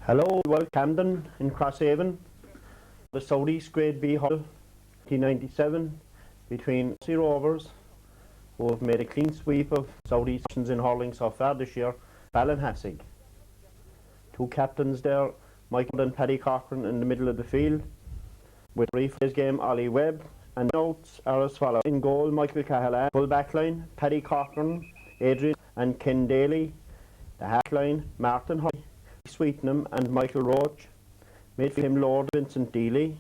Hello, welcome Camden in Crosshaven. The Southeast Grade B Hurling 1997 between Sea Rovers, who have made a clean sweep of Southeast in hurling so far this year, Ballinhassig. Two captains there, Michael and Paddy Cochran in the middle of the field. With replays game, Ollie Webb, and notes are as follows. In goal, Michael Cahalan. Full back line, Paddy Cochran, Adrian and Ken Daly. The half line, Martin Hoy, Sweetenham and Michael Roach. Midfield him Lord Vincent Dealey.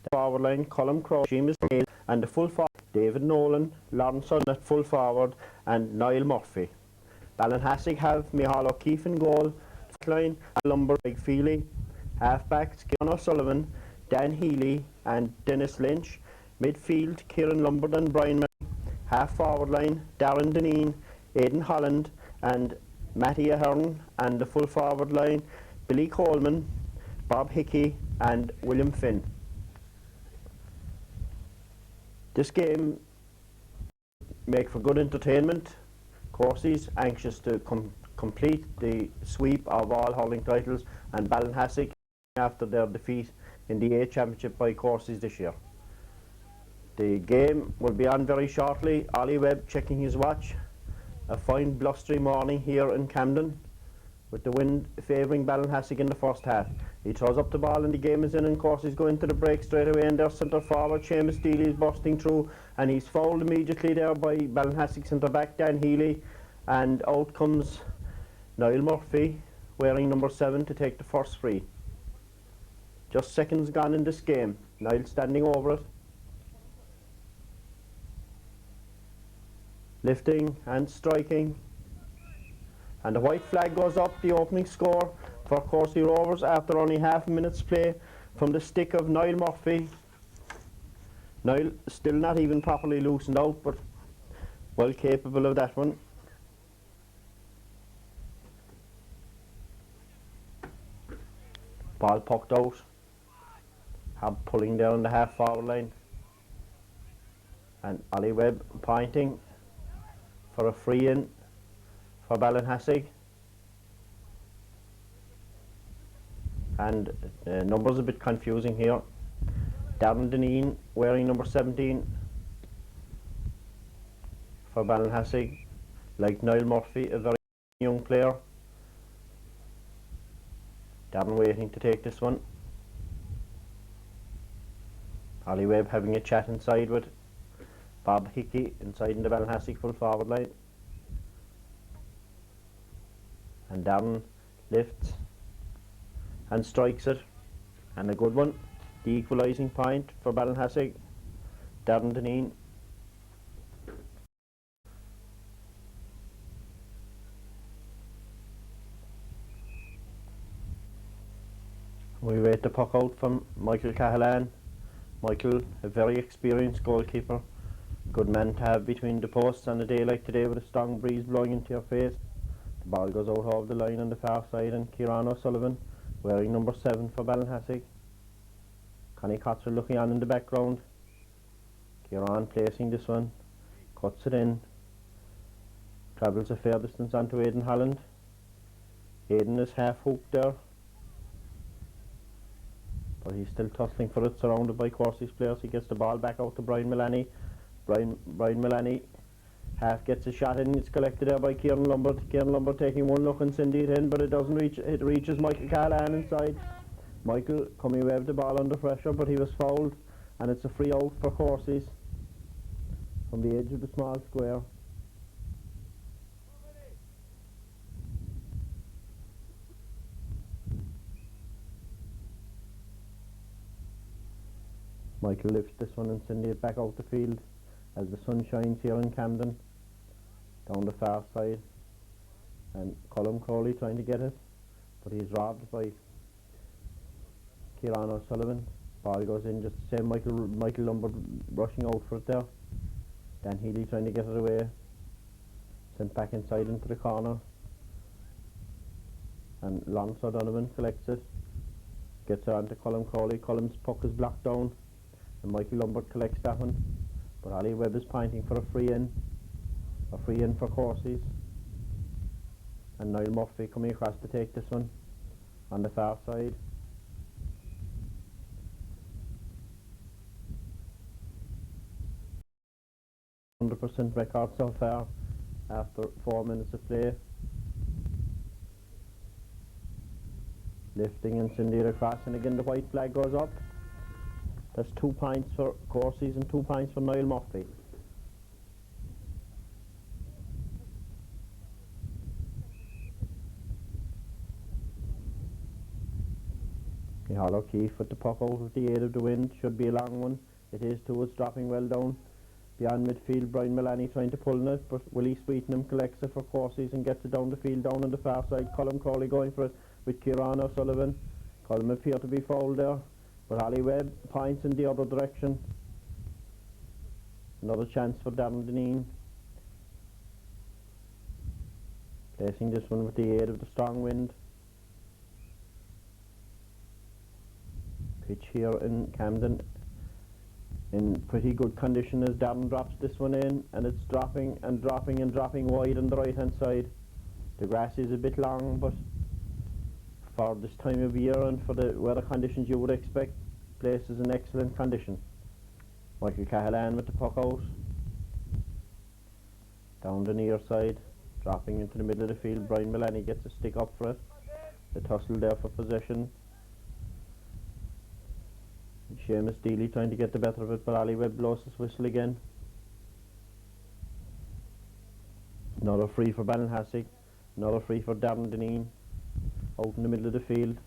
The forward line, Colm Crowe, Seamus Hale, and the full forward, David Nolan, Lawrence at full forward, and Niall Murphy. Ballinhassig have Micheál O'Keefe in goal, line, Lumber, Big Feely, halfbacks, Kieran O'Sullivan, Dan Healy, and Dennis Lynch. Midfield, Kieran Lombard and Brian Murray. Half forward line, Darren Deneen, Aidan Holland, and Matty Ahern, and the full forward line, Billy Coleman, Bob Hickey, and William Finn. This game make for good entertainment. Courses anxious to complete the sweep of all hurling titles, and Ballinhassig after their defeat in the A Championship by Courses this year. The game will be on very shortly. Ollie Webb checking his watch. A fine blustery morning here in Camden, with the wind favouring Ballinhassig in the first half. He throws up the ball and the game is in, and of course he's going to the break straight away, and their centre forward Seamus Dealey is bursting through, and he's fouled immediately there by Ballinhassig centre back Dan Healy, and out comes Niall Murphy wearing number 7 to take the first free. Just seconds gone in this game. Niall standing over it, lifting and striking, and the white flag goes up. The opening score for Courcey Rovers after only half a minute's play from the stick of Niall Murphy. Niall still not even properly loosened out, but well capable of that one. Ball pucked out. Hab pulling down the half forward line, and Ollie Webb pointing for a free in for Ballinhassig. And the numbers a bit confusing here. Darren Deneen wearing number 17 for Ballinhassig, like Niall Murphy, a very young player. Darren waiting to take this one. Ollie Webb having a chat inside with Bob Hickey inside in the Ballinhassig full forward line. And Darren lifts and strikes it, and a good one. The equalising point for Ballinhassig, Darren Deneen. We wait the puck out from Michael Cahalan. Michael, a very experienced goalkeeper, good man to have between the posts on a day like today with a strong breeze blowing into your face. The ball goes out of the line on the far side, and Kieran O'Sullivan wearing number 7 for Ballinhassig. Connie Cotter looking on in the background. Kieran placing this one, cuts it in, travels a fair distance onto Aidan Holland. Aidan is half hooked there, but he's still tussling for it, surrounded by Courcey's players. He gets the ball back out to Brian Mullaney. Brian Mullaney half gets a shot in. It's collected there by Kieran Lombard. Kieran Lombard taking one look and sending it in, but it doesn't reach. It reaches Michael Cahalan inside. Michael coming away with the ball under pressure, but he was fouled, and it's a free out for Courcey's from the edge of the small square. Michael lifts this one and sending it back out the field as the sun shines here in Camden down the far side, and Colm Crowley trying to get it, but he's robbed by Kieran O'Sullivan. Ball goes in just the same. Michael Lombard rushing out for it there. Dan Healy trying to get it away, sent back inside into the corner, and Lawrence O'Donovan collects it, gets it on to Colm Crowley. Colm's puck is blocked down, and Michael Lombard collects that one, but Ollie Webb is pointing for a free in for Courcey's, and Niall Murphy coming across to take this one. on the far side. %100% record so far after 4 minutes of play. Lifting and sending it across, and again the white flag goes up. That's 2 points for Corsies and 2 points for Niall Murphy. Micheál O'Keefe with the puck out with the aid of the wind. Should be a long one. It is too. It's dropping well down beyond midfield. Brian Mullaney trying to pull it, but Willie Sweetenham collects it for Corsies and gets it down the field, down on the far side. Colm Crowley going for it with Kieran O'Sullivan. Colm appeared to be fouled there, but Ollie Webb points in the other direction. Another chance for Darren Deneen. Placing this one with the aid of the strong wind. Pitch here in Camden in pretty good condition as Darren drops this one in, and it's dropping and dropping and dropping wide on the right hand side. The grass is a bit long, but for this time of year and for the weather conditions you would expect, place is in excellent condition. Michael Cahalan with the puck out, down the near side, dropping into the middle of the field. Brian Mullaney gets a stick up for it. The tussle there for possession. Seamus Deely trying to get the better of it, but Ollie Webb blows his whistle again. Another free for Ballinhassig. Another free for Darren Deneen, out in the middle of the field.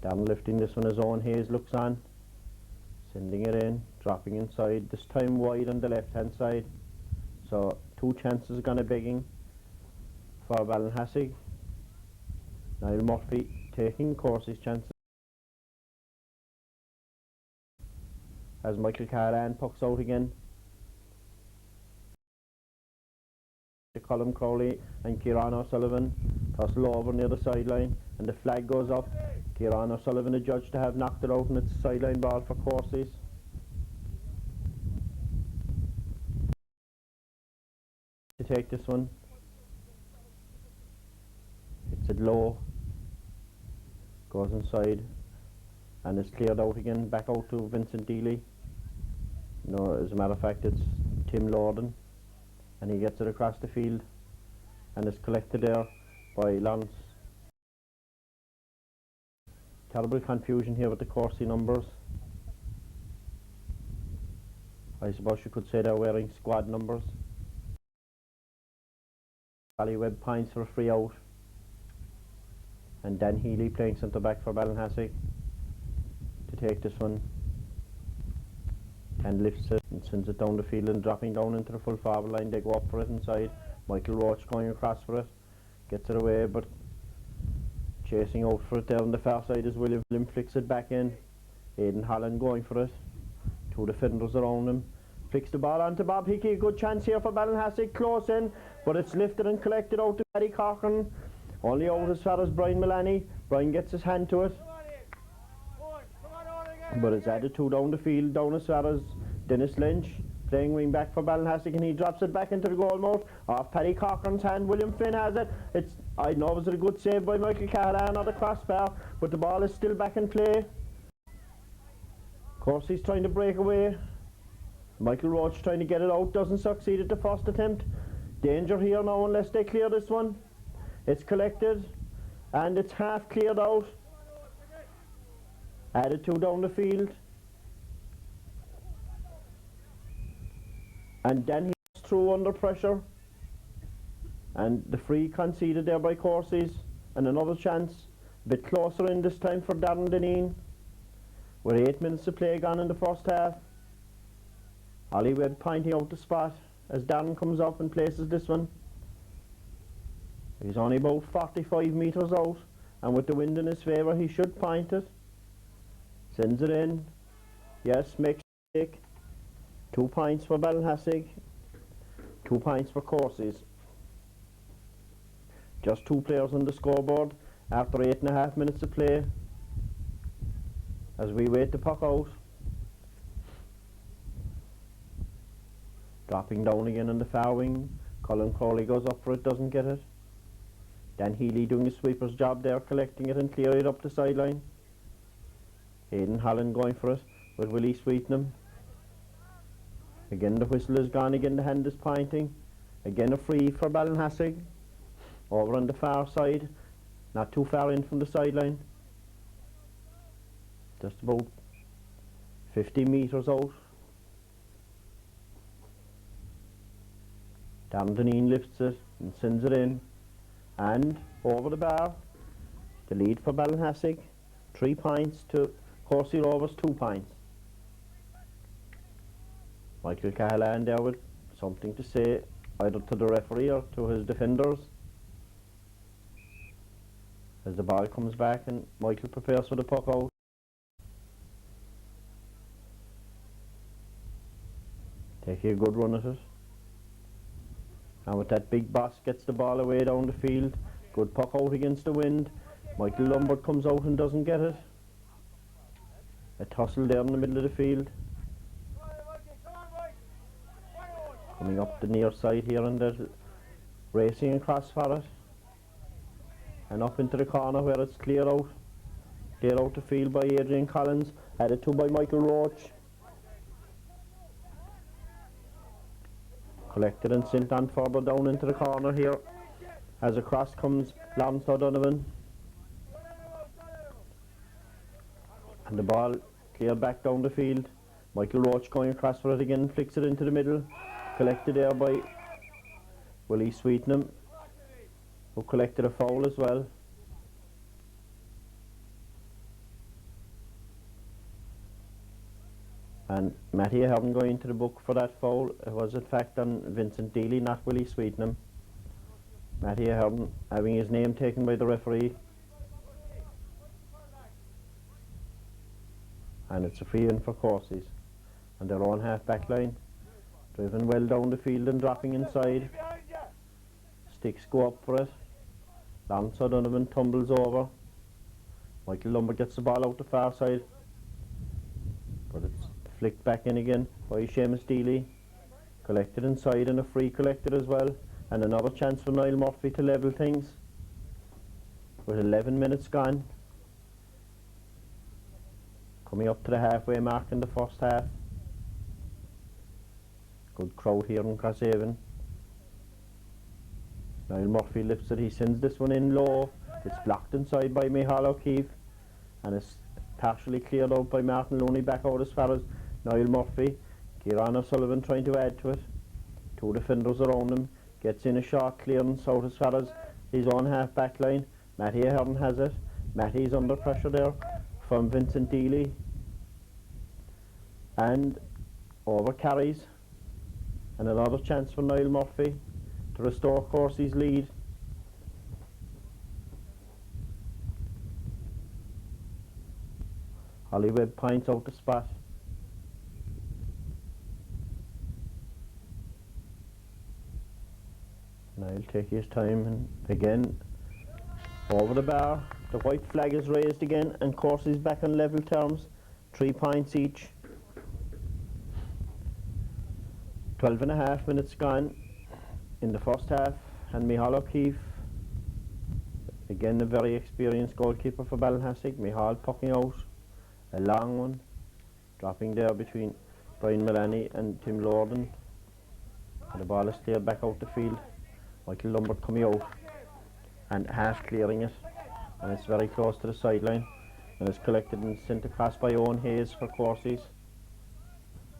Darren lifting this one, his own Hayes looks on, sending it in, dropping inside, this time wide on the left hand side. So 2 chances gonna begging for Ballinhassig. Niall Murphy taking Corsi's chances as Michael Cahalan pucks out again. Colm Crowley and Kieran O'Sullivan tussle over near the sideline, and the flag goes up. Kieran O'Sullivan adjudged to have knocked it out, and it's a sideline ball for Corsies. To take this one, it's it low, goes inside, and it's cleared out again, back out to Vincent Deely. No, as a matter of fact, it's Tim Lorden, and he gets it across the field, and it's collected there by Lawrence. Terrible confusion here with the Corsi numbers. I suppose you could say they're wearing squad numbers. Ollie Webb points for a free out, and Dan Healy playing centre back for Ballinhassig to take this one, and lifts it and sends it down the field, and dropping down into the full forward line. They go up for it inside. Michael Roach going across for it, gets it away, but chasing out for it there on the far side is William. Flicks it back in. Aidan Holland going for it. 2 defenders around him. Flicks the ball onto Bob Hickey. A good chance here for Ballinhassig, close in, but it's lifted and collected out to Paddy Cochran. Only out as far as Brian Mullaney. Brian gets his hand to it, but it's added to down the field, down as far as Dennis Lynch, playing wing back for Ballinhassig, and he drops it back into the goal mouth off Paddy Cochran's hand. William Finn has it. I know it was a good save by Michael Cahalan on the crossbar, but the ball is still back in play. Of course, he's trying to break away. Michael Roach trying to get it out, doesn't succeed at the first attempt. Danger here now unless they clear this one. It's collected, and it's half cleared out. Added to down the field, and then he's through under pressure, and the free conceded there by Corsies, and another chance, a bit closer in this time for Darren Deneen. With 8 minutes to play gone in the first half. Ollie Webb pointing out the spot as Darren comes up and places this one. He's only about 45 metres out, and with the wind in his favour he should point it. Sends it in. Yes, makes a mistake. 2 points for Ballinhassig, 2 points for Corsies. Just 2 players on the scoreboard after 8.5 minutes of play as we wait the puck out. Dropping down again on the far wing. Colin Crowley goes up for it, doesn't get it. Dan Healy doing the sweeper's job there, collecting it and clearing it up the sideline. Aidan Holland going for it with Willie Sweetenham. Again the whistle is gone, again the hand is pointing. Again a free for Ballinhassig. Over on the far side, not too far in from the sideline. Just about 50 metres out. Darren Deneen lifts it and sends it in. And over the bar, the lead for Ballinhassig, 3 points to Courcey Rovers 2 points. Michael Cahalan there with something to say either to the referee or to his defenders. As the ball comes back and Michael prepares for the puck out. Taking a good run at it. And with that, big boss gets the ball away down the field. Good puck out against the wind. Michael Lombard comes out and doesn't get it. A tussle there in the middle of the field. Coming up the near side here and they're racing across for it. And up into the corner where it's cleared out. Cleared out the field by Adrian Collins. Added to by Michael Roach. Collected and sent on further down into the corner here. As across comes Lawrence O'Donovan. And the ball cleared back down the field. Michael Roach going across for it again, flicks it into the middle. Collected there by Willie Sweetenham, who collected a foul as well. And Matty Ahern going into the book for that foul. It was in fact on Vincent Deely, not Willie Sweetenham. Matty Ahern having his name taken by the referee. And it's a free in for Courcey's. And their own half back line. Driven well down the field and dropping inside. Sticks go up for it. Lance O'Donovan tumbles over. Michael Lombard gets the ball out the far side. But it's flicked back in again by Seamus Deely. Collected inside and a free collected as well. And another chance for Niall Murphy to level things. With 11 minutes gone. Coming up to the halfway mark in the first half. Good crowd here in Crosshaven. Niall Murphy lifts it, he sends this one in low. It's blocked inside by Micheál O'Keefe. And it's partially cleared out by Martin Looney back out as far as Niall Murphy. Kieran O'Sullivan trying to add to it. 2 defenders around him. Gets in a short clearance out as far as his own half back line. Matty Ahern has it. Matty's under pressure there from Vincent Deely. And over carries. And another chance for Niall Murphy to restore Courcey's lead. Ollie Webb points out the spot. Niall taking his time and again over the bar. The white flag is raised again and Courcey's back on level terms. 3 points each. 12.5 minutes gone in the first half and Micheál O'Keefe, again a very experienced goalkeeper for Ballinhassig. Micheál pucking out a long one, dropping there between Brian Mullaney and Tim Lorden. And the ball is cleared back out the field. Michael Lombard coming out and half clearing it, and it's very close to the sideline and it's collected and sent across by Owen Hayes for Courcey's.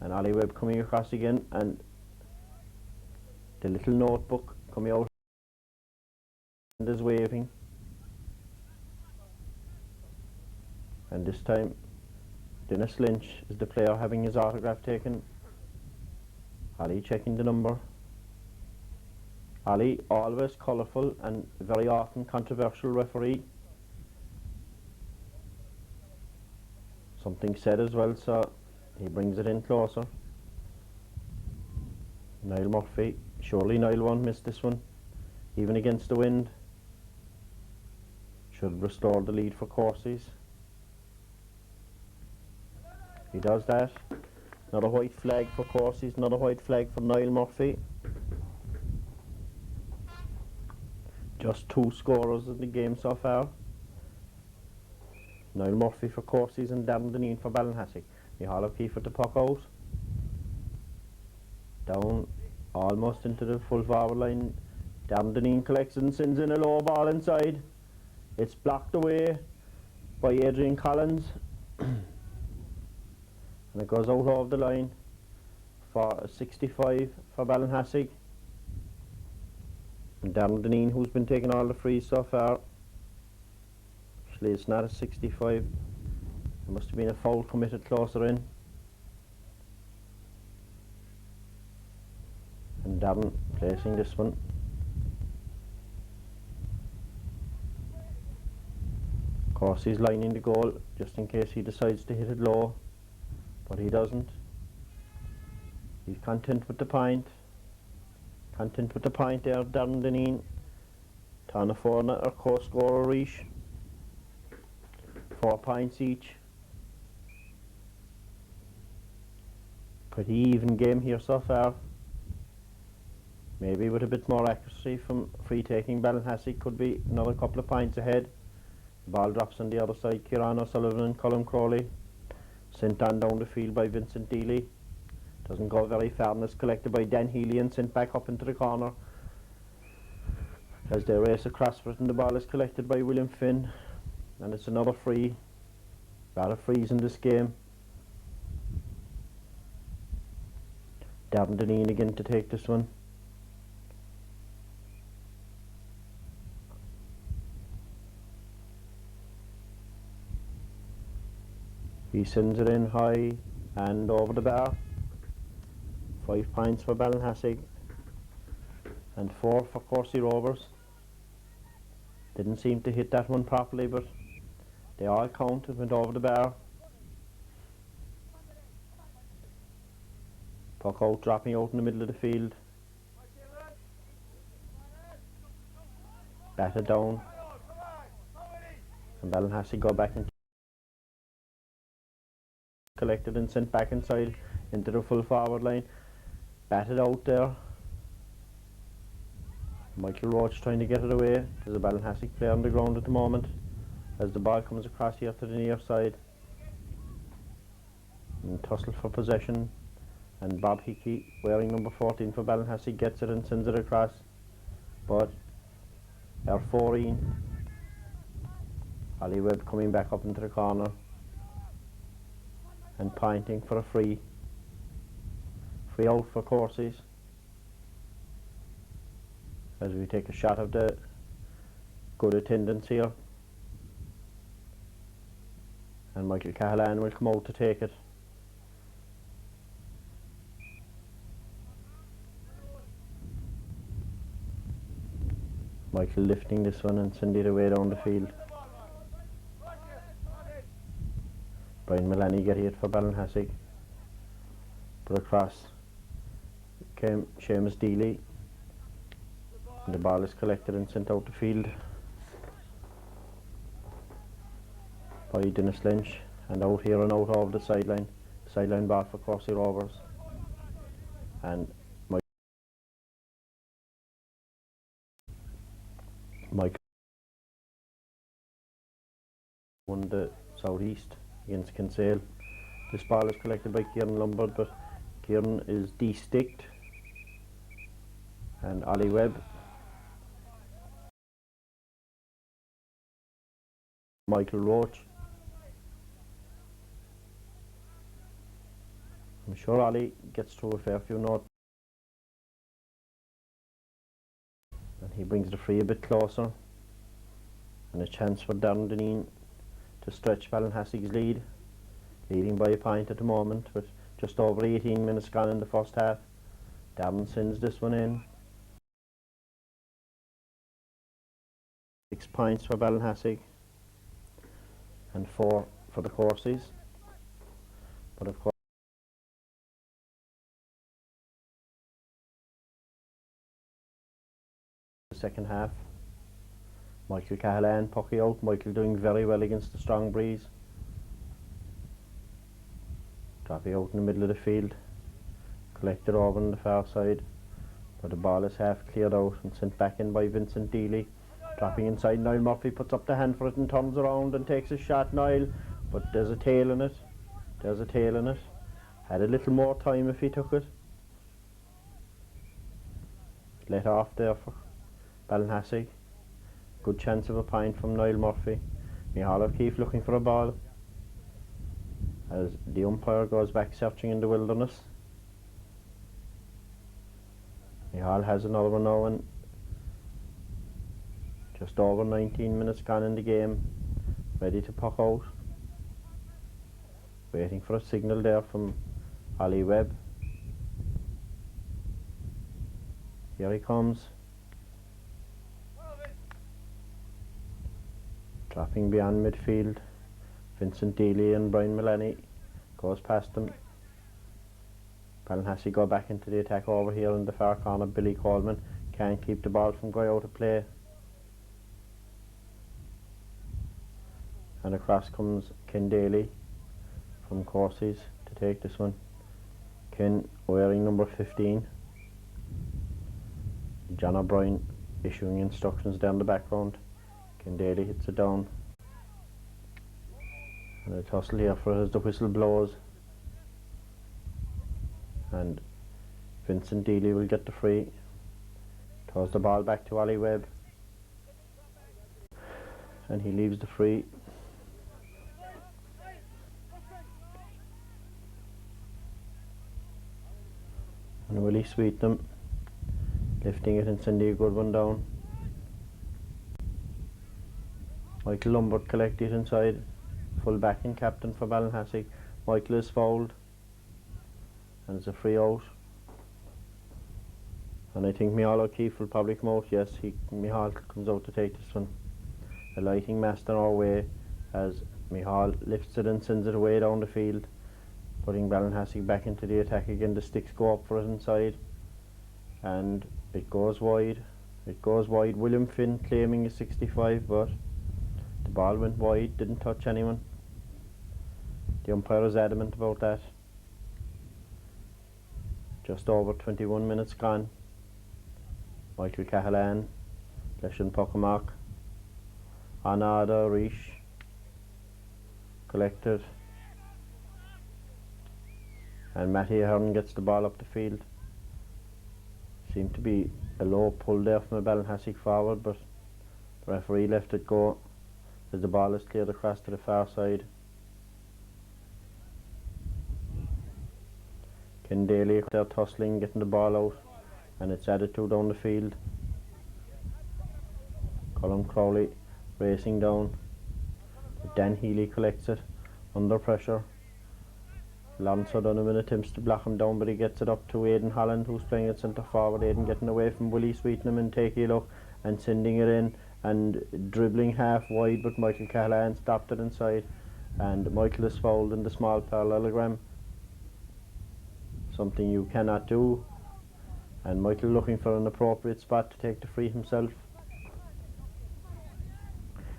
And Ollie Webb coming across again and the little notebook coming out and is waving. And this time Dennis Lynch is the player having his autograph taken. Ollie checking the number. Ollie, always colourful and very often controversial referee. Something said as well, so he brings it in closer. Niall Murphy, surely Niall won't miss this one, even against the wind. Should restore the lead for Courcey's. He does that. Another white flag for Courcey's, another white flag for Niall Murphy. Just two scorers in the game so far. Niall Murphy for Courses and Darren Deneen for Ballinhassig. Micheál O'Keefe with the puck out. Down almost into the full forward line. Darren Deneen collects and sends in a low ball inside. It's blocked away by Adrian Collins. And it goes out of the line for a 65 for Ballinhassig. And Darren Deneen, who's been taking all the frees so far. Actually, it's not a 65. There must have been a foul committed closer in. And Darren placing this one. Of course, he's lining the goal just in case he decides to hit it low, but he doesn't. He's content with the point. Content with the point there, Darren Deneen. Tána Forna or co-scorer each. 4 points each. Pretty even game here so far. Maybe with a bit more accuracy from free taking, Ballinhassig could be another couple of points ahead. The ball drops on the other side. Kieran O'Sullivan and Colin Crowley. Sent on down the field by Vincent Deely. Doesn't go very far and is collected by Dan Healy and sent back up into the corner. As they race across for it, and the ball is collected by William Finn. And it's another free. A lot of frees in this game. Darren Deneen again to take this one. He sends it in high and over the bar. 5 points for Ballinhassig and 4 for Courcey Rovers. Didn't seem to hit that one properly, but they all count. It went over the bar. Puck out, dropping out in the middle of the field. Batted down. And Ballinhassig go back and collected and sent back inside into the full forward line. Batted out there. Michael Roach trying to get it away. There's a Ballinhassig player on the ground at the moment as the ball comes across here to the near side. And tussle for possession, and Bob Hickey, wearing number 14 for Ballinhassig, gets it and sends it across. But our 14, Ali Webb coming back up into the corner and pointing for a free out for Courses, as we take a shot of the good attendance here, and Michael Cahalan will come out to take it. Michael lifting this one and sending it away down the field. Brian Mullaney get it for Ballinhassig, but across came Seamus Deely, and the ball is collected and sent out the field by Dennis Lynch, and out here and out over the sideline ball for Courcey Rovers. And Mike won the southeast against Kinsale. This ball is collected by Kieran Lombard, but Kieran is de-sticked, and Ollie Webb, Michael Roach. I'm sure Ollie gets through a fair few notes, and he brings the free a bit closer, and a chance for Darren Deneen to stretch Ballinhassig's lead, leading by a point at the moment with just over 18 minutes gone in the first half. Darren sends this one in. 6 points for Ballinhassig and 4 for the Courceys. But of course, the second half, Michael Cahalan pucky out. Michael doing very well against the strong breeze. Dropping out in the middle of the field, collected over on the far side, but the ball is half cleared out and sent back in by Vincent Deely. Dropping inside, Niall Murphy puts up the hand for it and turns around and takes a shot, Niall, but there's a tail in it. There's a tail in it. Had a little more time if he took it. Let off there for Ballinhassig. Good chance of a point from Niall Murphy. Micheál O'Keefe looking for a ball as the umpire goes back searching in the wilderness. Micheál has another one now, and just over 19 minutes gone in the game, ready to puck out. Waiting for a signal there from Ollie Webb. Here he comes. Dropping beyond midfield. Vincent Dealey and Brian Mullaney goes past them. Ballinhassig go back into the attack over here in the far corner. Billy Coleman can't keep the ball from going out of play. And across comes Ken Daly from Courses to take this one. Ken wearing number 15. John O'Brien issuing instructions down the background. Ken Daly hits it down. And a tussle here for as the whistle blows. And Vincent Dealey will get the free. Throws the ball back to Ollie Webb. And he leaves the free. And Willie Sweetnam lifting it and sending a good one down. Michael Lombard collected inside. Full back and captain for Ballinhassig. Michael is fouled. And it's a free out. And I think Micheál O'Keefe will probably come out. Yes, Micheál comes out to take this one. A lighting master our way as Micheál lifts it and sends it away down the field, putting Ballinhassig back into the attack again. The sticks go up for it inside, and it goes wide. It goes wide. William Finn claiming a 65, but the ball went wide, didn't touch anyone. The umpire is adamant about that. Just over 21 minutes gone. Michael Cahalan, Leshan Pocamark, Anada Rish collected, and Matty Ahern gets the ball up the field. Seemed to be a low pull there from a Ballinhassig forward, but the referee left it go as the ball is cleared across to the far side. Ken Daly there tussling, getting the ball out, and it's added to down the field. Colin Crowley racing down. Dan Healy collects it under pressure. Lawrence O'Donovan attempts to block him down, but he gets it up to Aidan Holland, who's playing at centre forward. Aidan getting away from Willie Sweetnam and taking a look and sending it in and dribbling half wide, but Michael Cahalan stopped it inside, and Michael is fouled in the small parallelogram. Something you cannot do, and Michael looking for an appropriate spot to take the free himself.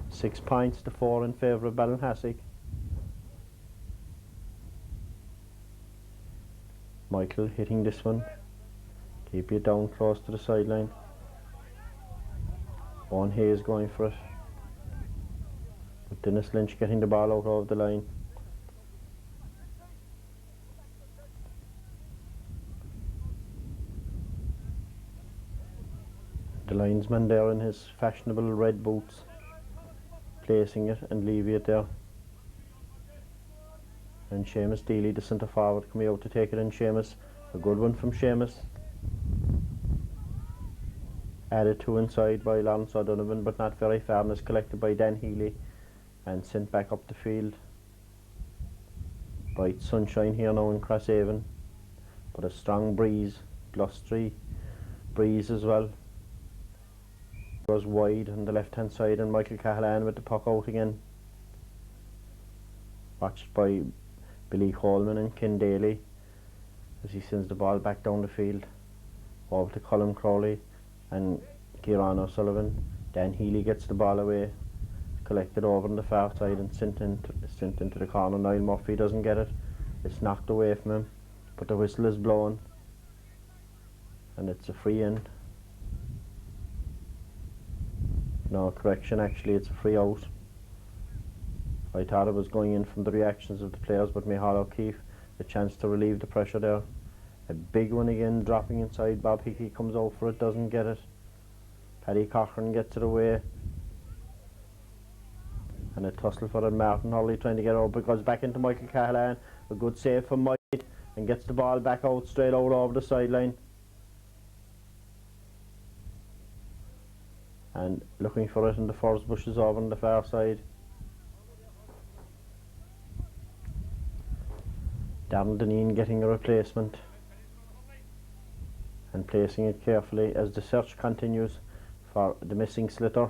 6 points to 4 in favour of Ballinhassig. Michael hitting this one, keep it down close to the sideline. Owen Hayes going for it, but Dennis Lynch getting the ball out of the line. The linesman there in his fashionable red boots, placing it and leaving it there. And Seamus Dealey, the centre forward, coming out to take it in. Seamus, a good one from Seamus. Added to inside by Lawrence O'Donovan, but not very far, and is collected by Dan Healy and sent back up the field. Bright sunshine here now in Crosshaven, but a strong breeze, blustery breeze as well. Goes wide on the left hand side, and Michael Cahalan with the puck out again. Watched by Billy Coleman and Ken Daly as he sends the ball back down the field over to Colin Crowley and Kieran O'Sullivan. Dan Healy gets the ball away, collected over on the far side and sent into the corner. Niall Murphy doesn't get it. It's knocked away from him, but the whistle is blown and it's a free in. No, correction, actually it's a free out. I thought it was going in from the reactions of the players, but Micheál O'Keefe, the chance to relieve the pressure there. A big one again, dropping inside. Bob Hickey comes out for it, doesn't get it. Paddy Cochran gets it away. And a tussle for Martin Hurley trying to get out, because back into Michael Cahalan. A good save from Mike, and gets the ball back out, straight out over the sideline. And looking for it in the furze bushes over on the far side. Darren Deneen getting a replacement and placing it carefully as the search continues for the missing sliotar.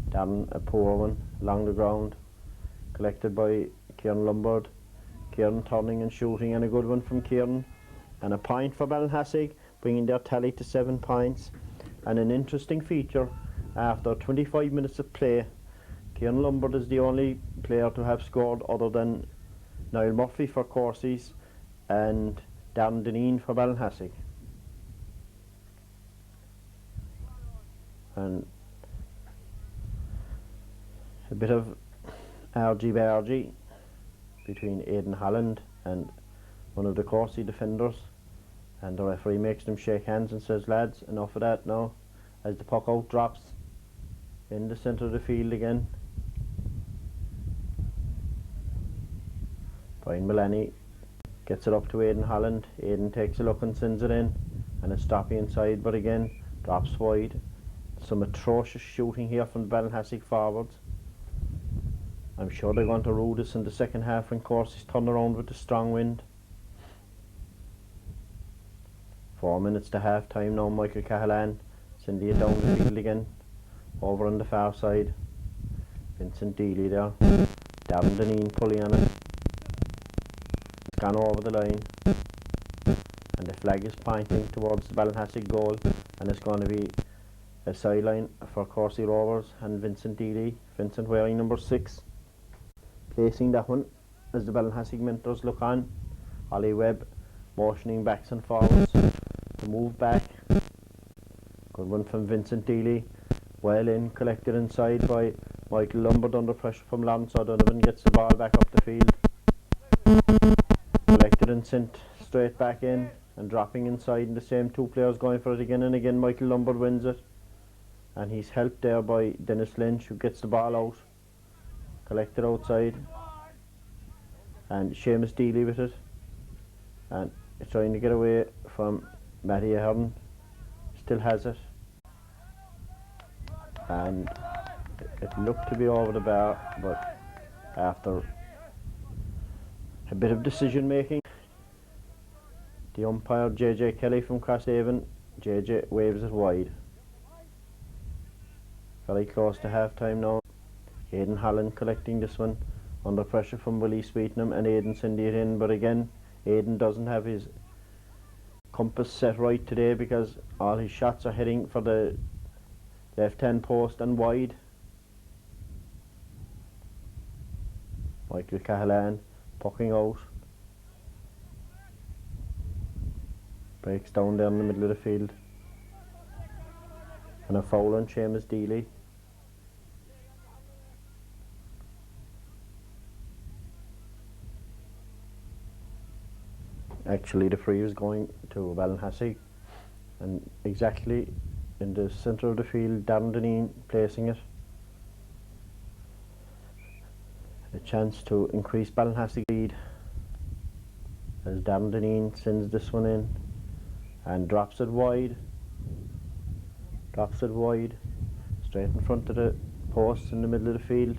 Darren, a poor one along the ground, collected by Kieran Lombard. Kieran turning and shooting, and a good one from Kieran, and a point for Ballinhassig, bringing their tally to 7 points. And an interesting feature, after 25 minutes of play, Kieran Lombard is the only player to have scored other than Niall Murphy for Courses and Darren Deneen for Ballinhassig. And a bit of argy-bargy between Aidan Holland and one of the Corsey defenders, and the referee makes them shake hands and says, lads, enough of that now, as the puck out drops in the centre of the field again. Brian Mullaney gets it up to Aidan Holland. Aidan takes a look and sends it in, and it's stopping inside, but again drops wide. Some atrocious shooting here from the Ballinhassig forwards. I'm sure they're going to rue this in the second half when Courses turn around with the strong wind. 4 minutes to half time now. Michael Cahalan sending it down the field again, over on the far side. Vincent Deely there. Darren Deneen pulling on it. It's gone over the line, and the flag is pointing towards the Ballinhassig goal, and it's going to be a sideline for Corsey Rovers and Vincent Deely. Vincent wearing number 6, placing that one as the Ballinhassig mentors look on. Ollie Webb motioning backs and forwards to move back. Good one from Vincent Deely, well in, collected inside by Michael Lombard under pressure from Lance O'Donovan, gets the ball back up the field, collected and sent straight back in, and dropping inside, and the same 2 players going for it again and again. Michael Lombard wins it, and he's helped there by Dennis Lynch, who gets the ball out, collected outside, and Seamus Deely with it, and trying to get away from Matty Ahern. Still has it, and it looked to be over the bar, but after a bit of decision making, the umpire JJ Kelly from Crosshaven, JJ waves it wide. Very close to half time now. Aidan Holland collecting this one under pressure from Willie Sweetenham, and Aidan sending it in, but again Aidan doesn't have his compass set right today, because all his shots are heading for the left hand post and wide. Michael Cahalan pucking out, breaks down there in the middle of the field, and a foul on Seamus Deely. Actually the free was going to Ballinhassig, and exactly in the centre of the field, Darren Deneen placing it. A chance to increase Ballinhassig lead as Darren Deneen sends this one in and drops it wide, straight in front of the posts in the middle of the field,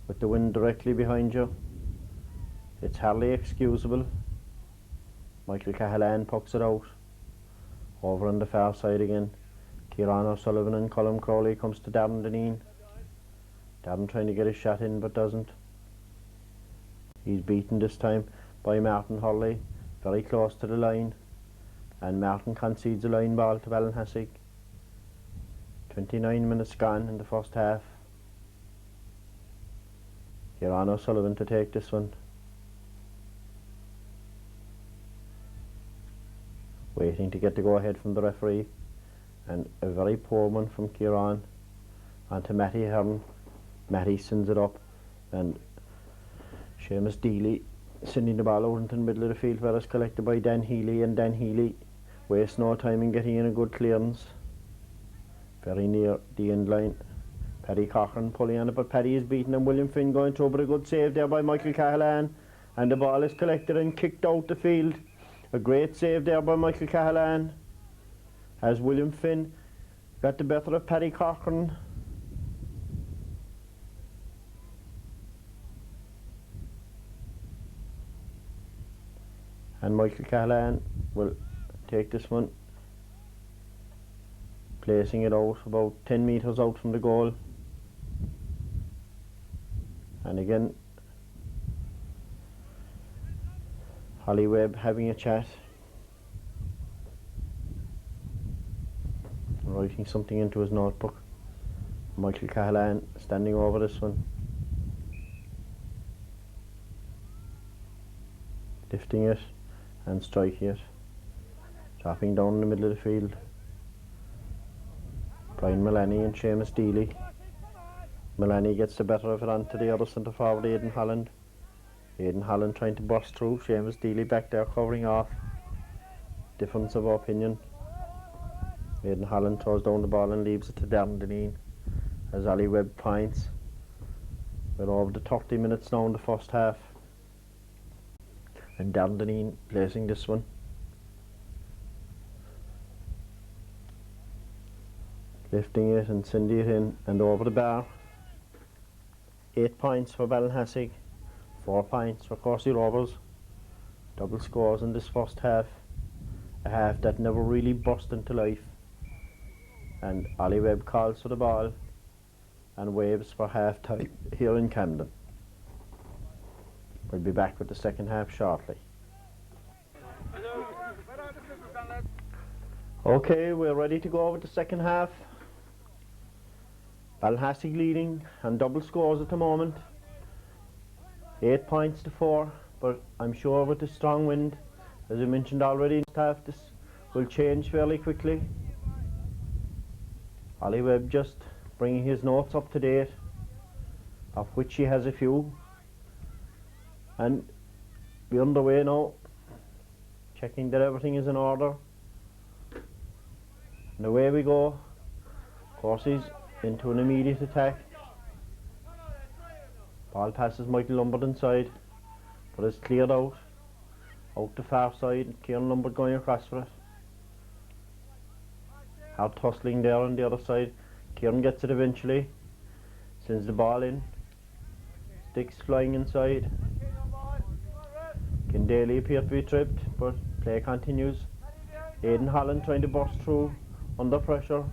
with the wind directly behind you. It's hardly excusable. Michael Cahalan pucks it out, over on the far side again. Kieran O'Sullivan and Colm Crowley comes to Darren Deneen. Darren trying to get a shot in, but doesn't. He's beaten this time by Martin Hurley, very close to the line, and Martin concedes a line ball to Ballinhassig. 29 minutes gone in the first half. Kieran O'Sullivan to take this one, waiting to get the go ahead from the referee, and a very poor one from Kieran. onto Matty Hearn. Matty sends it up, and Seamus Deely sending the ball out into the middle of the field where it's collected by Dan Healy, and Dan Healy wastes no time in getting in a good clearance very near the end line. Paddy Cochran pulling on it, but Paddy is beaten, and William Finn going through, but a good save there by Michael Cahalan, and the ball is collected and kicked out the field. A great save there by Michael Cahalan as William Finn got the better of Paddy Cochran. And Michael Cahalan will take this one, placing it out about 10 metres out from the goal. And again, Holly Webb having a chat, writing something into his notebook. Michael Cahalan standing over this one, lifting it and striking it, dropping down in the middle of the field. Brian Mullaney and Seamus Deely. Mullaney gets the better of it onto the other centre forward, Aidan Holland. Aidan Holland trying to burst through. Seamus Deely back there covering off. Difference of opinion. Aidan Holland throws down the ball and leaves it to Darren Deneen as Ali Webb points. We're over the 30 minutes now in the first half, and Darren Deneen placing this one, lifting it and sending it in and over the bar. 8 points for Ballinhassig, 4 points for Corsey Rovers. Double scores in this first half, a half that never really burst into life. And Ollie Webb calls for the ball and waves for half time here in Camden. We'll be back with the second half shortly. Okay, we're ready to go with the second half. Ballinhassig leading and double scores at the moment, 8 points to 4, but I'm sure with the strong wind, as I mentioned already in the half, this will change fairly quickly. Ollie Webb just bringing his notes up to date, of which he has a few, and we're underway now, checking that everything is in order, and away we go. Corsey's into an immediate attack. Ball passes Michael Lombard inside, but it's cleared out the far side. Kieran Lombard going across for it. Hard tussling there on the other side. Kieran gets it eventually, sends the ball in, sticks flying inside. Ken Daly appeared to be tripped, but play continues. Aidan Holland trying to burst through under pressure,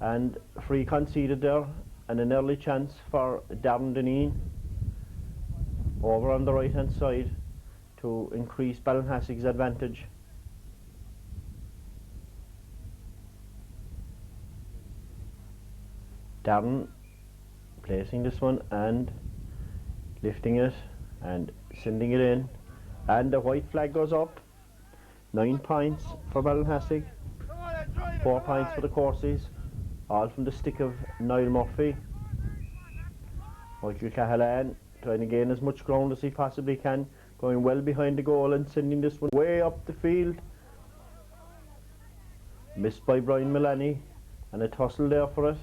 and free conceded there, and an early chance for Darren Deneen over on the right hand side to increase Ballinhassig's advantage. Darren placing this one and lifting it and sending it in, and the white flag goes up. 9 points for Ballinhassig, 4 points for the Corseys, all from the stick of Niall Murphy. Michael Cahalan trying to gain as much ground as he possibly can, going well behind the goal and sending this one way up the field. Missed by Brian Mullaney, and a tussle there for it.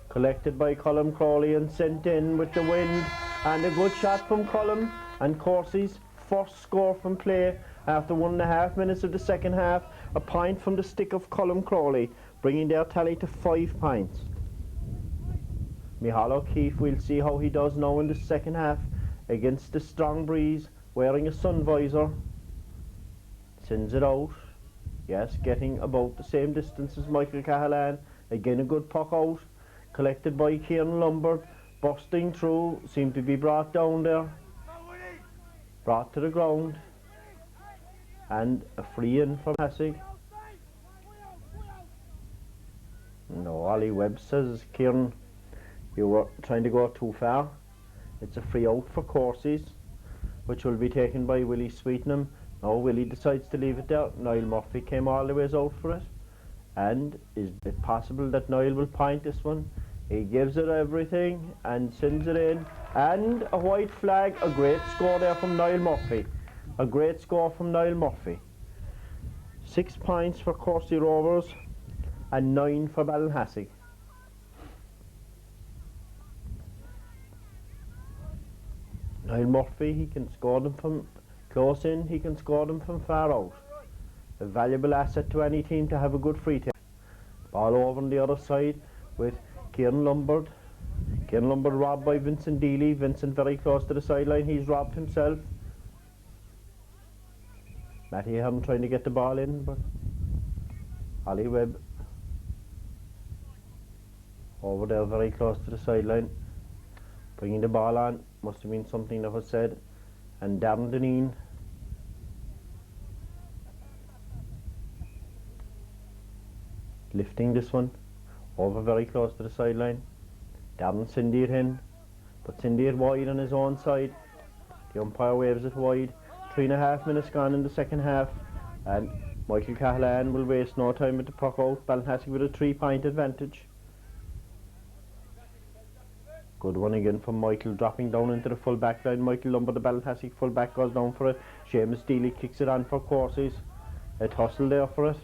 Collected by Colm Crawley and sent in with the wind, and a good shot from Colm, and Corsey's first score from play after 1.5 minutes of the second half. A point from the stick of Colm Crawley, bringing their tally to 5 points. Micheál O'Keefe, we'll see how he does now in the second half against the strong breeze, wearing a sun visor. Sends it out, yes, getting about the same distance as Michael Cahalan. Again a good puck out, collected by Kieran Lombard, busting through, seemed to be brought down there, brought to the ground, and a free in from Hassig. No, Ollie Webb says, Kieran, you were trying to go too far. It's a free out for Corseys, which will be taken by Willie Sweetenham. Now Willie decides to leave it there. Niall Murphy came all the ways out for it, And is it possible that Niall will point this one? He gives it everything and sends it in. And a white flag. A great score there from Niall Murphy. A great score from Niall Murphy. 6 points for Courcey Rovers and 9 for Ballinhassig. Niall Murphy, he can score them from close in, he can score them from far out. A valuable asset to any team to have a good free take. Ball over on the other side with Kieran Lombard. Kieran Lombard robbed by Vincent Deely. Vincent very close to the sideline, he's robbed himself. Matty Hearn trying to get the ball in, but Ollie Webb over there very close to the sideline, bringing the ball on. Must have been something that was said. And Darren Deneen lifting this one over very close to the sideline. Darren Sindir in, but Sindir wide on his own side. The umpire waves it wide. 3.5 minutes gone in the second half, and Michael Cahalan will waste no time with the puck out. Ballinhassig with a 3-point advantage. Good one again from Michael, dropping down into the full back line. Michael Lombard, the Ballinhassig full back, goes down for it. Seamus Deely kicks it on for Courcey's. A tussle there for it.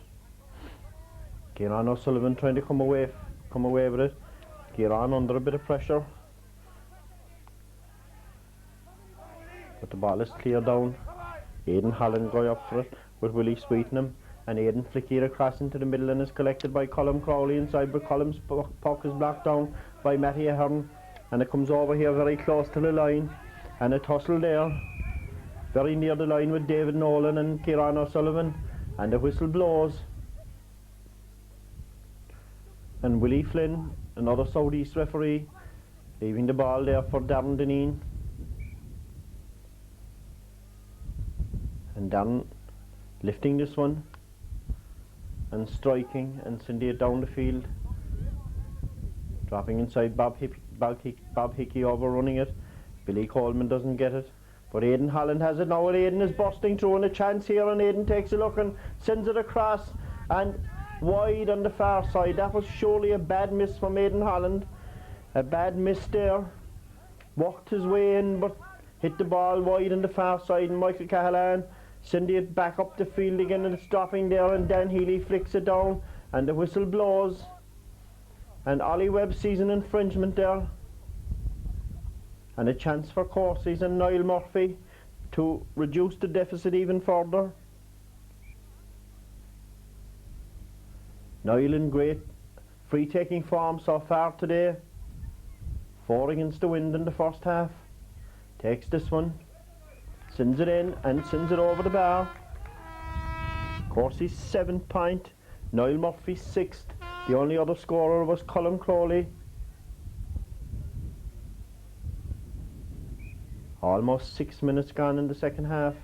Kieran O'Sullivan trying to come away with it. Kieran under a bit of pressure, but the ball is cleared down. Aidan Holland going up for it with Willie Sweetenham, and Aidan flicking it across into the middle and is collected by Colm Crowley inside, but Colm's puck is blocked down by Matty Ahern, and it comes over here very close to the line, and a tussle there very near the line with David Nolan and Kieran O'Sullivan, and the whistle blows, and Willie Flynn, another Southeast referee, leaving the ball there for Darren Deneen. And Darren lifting this one and striking and sending it down the field, dropping inside Bob Hickey overrunning it. Billy Coleman doesn't get it, but Aidan Holland has it now, and Aidan is busting through, and a chance here, and Aidan takes a look and sends it across and wide on the far side. That was surely a bad miss from Aidan Holland. A bad miss there. Walked his way in, but hit the ball wide on the far side, and Michael Cahalan sending it back up the field again, and it's dropping there, and Dan Healy flicks it down, and the whistle blows, and Ollie Webb sees an infringement there, and a chance for Courcey's and Niall Murphy to reduce the deficit even further. Niall in great free taking form so far today. 4 against the wind in the first half. Takes this one, sends it in and sends it over the bar. Courcey's 7th point, Niall Murphy's 6th. The only other scorer was Colm Crowley. Almost 6 minutes gone in the second half.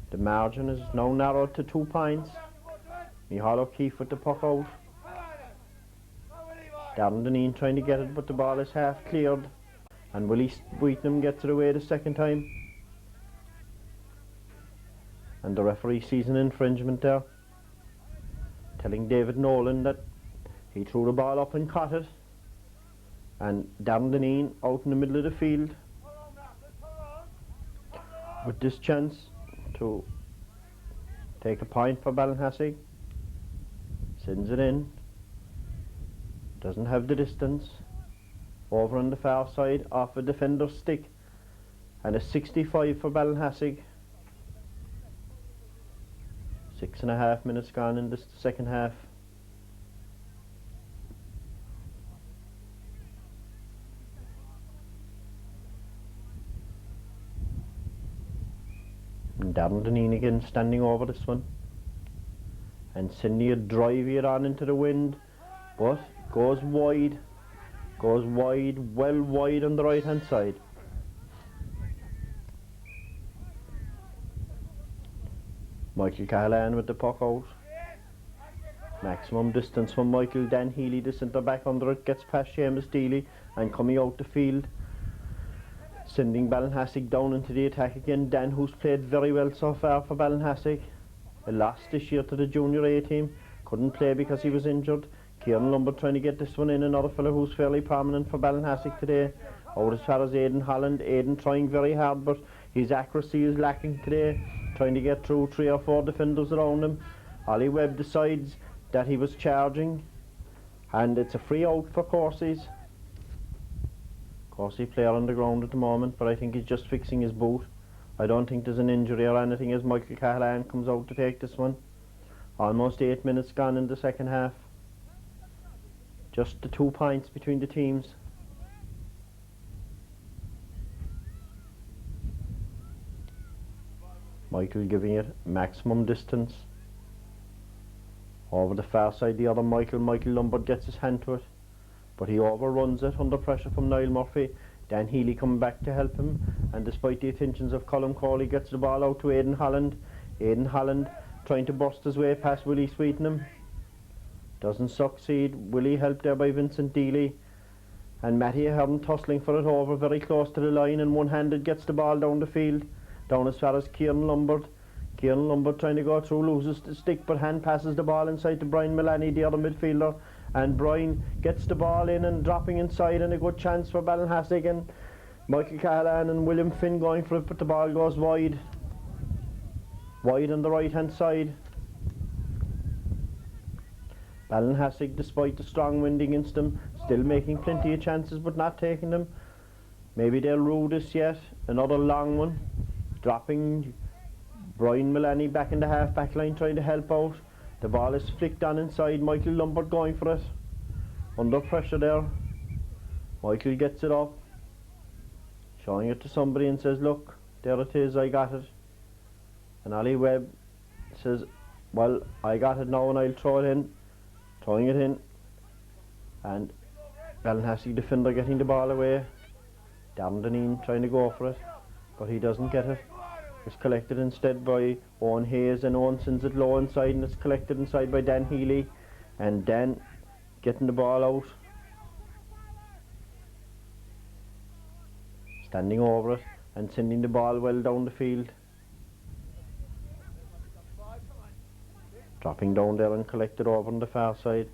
The margin is now narrowed to 2 points. Micheál O'Keefe with the puck out. Darren Deneen trying to get it, but the ball is half cleared, and Willie Sweetenham gets it away the second time, and the referee sees an infringement there, telling David Nolan that he threw the ball up and caught it, and Darren Deneen out in the middle of the field with this chance to take a point for Ballinhassig. Sends it in, doesn't have the distance, over on the far side off a defender's stick, and a 65 for Ballinhassig. 6.5 minutes gone in this second half. And Darren Deneen again standing over this one, and sending a drive here on into the wind, but goes wide, well wide on the right hand side. Michael Cahalan with the puck out. Maximum distance from Michael. Dan Healy, the centre back under it, gets past Seamus Deely and coming out the field, sending Ballinhassig down into the attack again. Dan, who's played very well so far for Ballinhassig. A loss this year to the Junior A team, couldn't play because he was injured. Kieran Lombard trying to get this one in, another fellow who's fairly prominent for Ballinhassig today. Out as far as Aidan Holland. Aidan trying very hard, but his accuracy is lacking today, trying to get through 3 or 4 defenders around him. Ollie Webb decides that he was charging, and it's a free out for Corsies. Corsie player on the ground at the moment, but I think he's just fixing his boot. I don't think there's an injury or anything as Michael Callahan comes out to take this one. Almost 8 minutes gone in the second half. Just the 2 points between the teams. Michael giving it maximum distance. Over the far side, the other Michael Lombard gets his hand to it, but he overruns it under pressure from Niall Murphy. Dan Healy coming back to help him, and despite the attentions of Colm Crawley, gets the ball out to Aidan Holland. Aidan Holland trying to burst his way past Willie Sweetenham. Doesn't succeed. Willie helped there by Vincent Dealey. And Matty Ahern tussling for it over very close to the line, and one-handed gets the ball down the field, down as far as Kieran Lombard. Kieran Lombard trying to go through, loses the stick, but hand passes the ball inside to Brian Mullaney, the other midfielder, and Brian gets the ball in and dropping inside, and a good chance for Ballinhassig, and Michael Callahan and William Finn going for it, but the ball goes wide on the right hand side. Ballinhassig, despite the strong wind against them, still making plenty of chances but not taking them. Maybe they'll rue this yet. Another long one, dropping Brian Mullaney back in the half back line trying to help out. The ball is flicked on inside. Michael Lombard going for it, under pressure there. Michael gets it up, showing it to somebody and says, look, there it is, I got it. And Ollie Webb says, well, I got it now and I'll throw it in. Throwing it in, and Ballinhassig defender getting the ball away. Darren Deneen trying to go for it, but he doesn't get it. It's collected instead by Owen Hayes, and Owen sends it low inside, and it's collected inside by Dan Healy, and Dan getting the ball out, standing over it and sending the ball well down the field. Dropping down there and collected over on the far side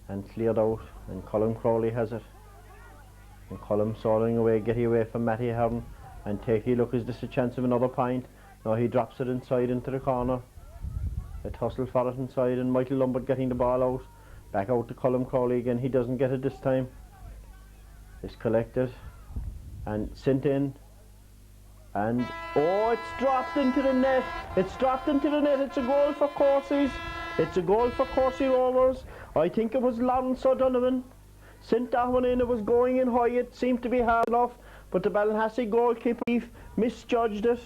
and cleared out, and Colm Crawley has it, and Colm soaring away, getting away from Matty Ahern, and take a look, is this a chance of another point? No, he drops it inside into the corner. A tussle for it inside, and Michael Lombard getting the ball out, back out to Colm Crawley again. He doesn't get it this time. It's collected and sent in, and oh, it's dropped into the net. It's dropped into the net. It's a goal for Corsies. It's a goal for Corsie Rovers. I think it was Lawrence O'Donovan sent that one in. It was going in high. It seemed to be hard enough, but the Ballinhassig goalkeeper misjudged it,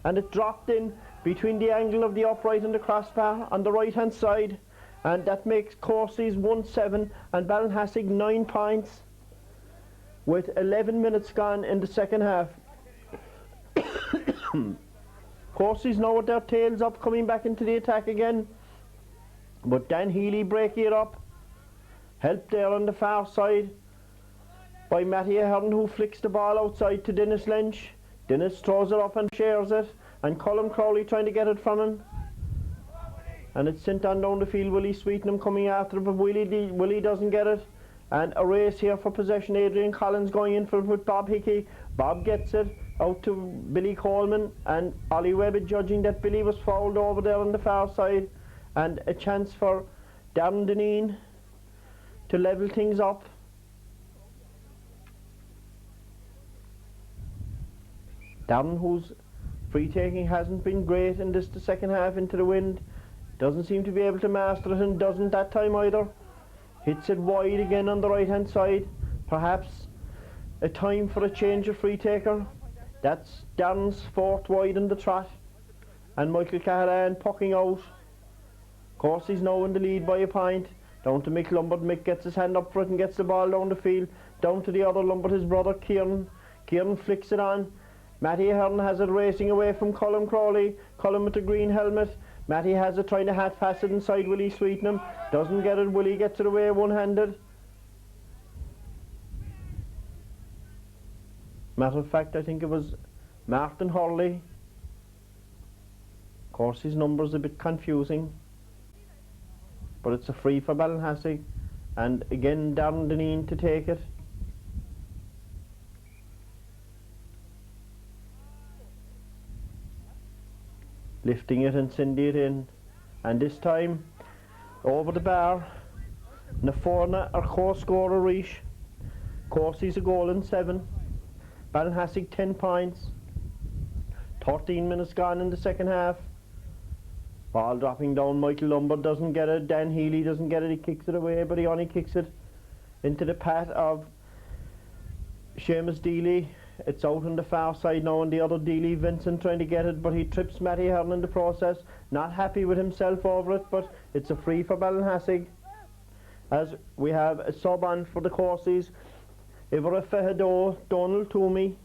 and it dropped in between the angle of the upright and the crossbar on the right hand side, and that makes Corsies 1-7 and Ballinhassig 9 points with 11 minutes gone in the second half. Corsies now with their tails up, coming back into the attack again, but Dan Healy breaking it up, helped there on the far side by Matty Ahern, who flicks the ball outside to Dennis Lynch. Dennis throws it up and shares it, and Colm Crawley trying to get it from him, and it's sent on down the field. Willie Sweetenham coming after it, but Willie doesn't get it, and a race here for possession. Adrian Collins going in for it with Bob Hickey. Bob gets it out to Billy Coleman, and Ollie Webb judging that Billy was fouled over there on the far side, and a chance for Darren Deneen to level things up. Darren, whose free taking hasn't been great in this the second half, into the wind, doesn't seem to be able to master it, and doesn't that time either. Hits it wide again on the right hand side. Perhaps a time for a change of free taker. That's Darren's 4th wide in the trot, and Michael Callahan pucking out. Corsies now in the lead by a point. Down to Mick Lombard. Mick gets his hand up for it and gets the ball down the field. Down to the other Lombard, his brother Kieran. Kieran flicks it on. Matty Ahern has it racing away from Colm Crawley. Colm with the green helmet. Matty has it trying to hat pass it inside Willie Sweetenham. Doesn't get it. Willie gets it away one-handed. Matter of fact, I think it was Martin Hurley. Of course, his number's a bit confusing. but it's a free for Ballinhassig, and again Darren Deneen to take it. Lifting it and sending it in, and this time over the bar. Na Forna are co-scorer Reach. Courses a goal in 7. Ballinhassig 10 points. 13 minutes gone in the second half. Ball dropping down. Michael Lombard doesn't get it. Dan Healy doesn't get it. He kicks it away, but he only kicks it into the path of Seamus Deely. It's out on the far side now, and the other Deely, Vincent, trying to get it, but he trips Matty Hearn in the process. Not happy with himself over it, but it's a free for Ballinhassig. As we have a sub on for the courses. Ivra Fehado, Donald Toomey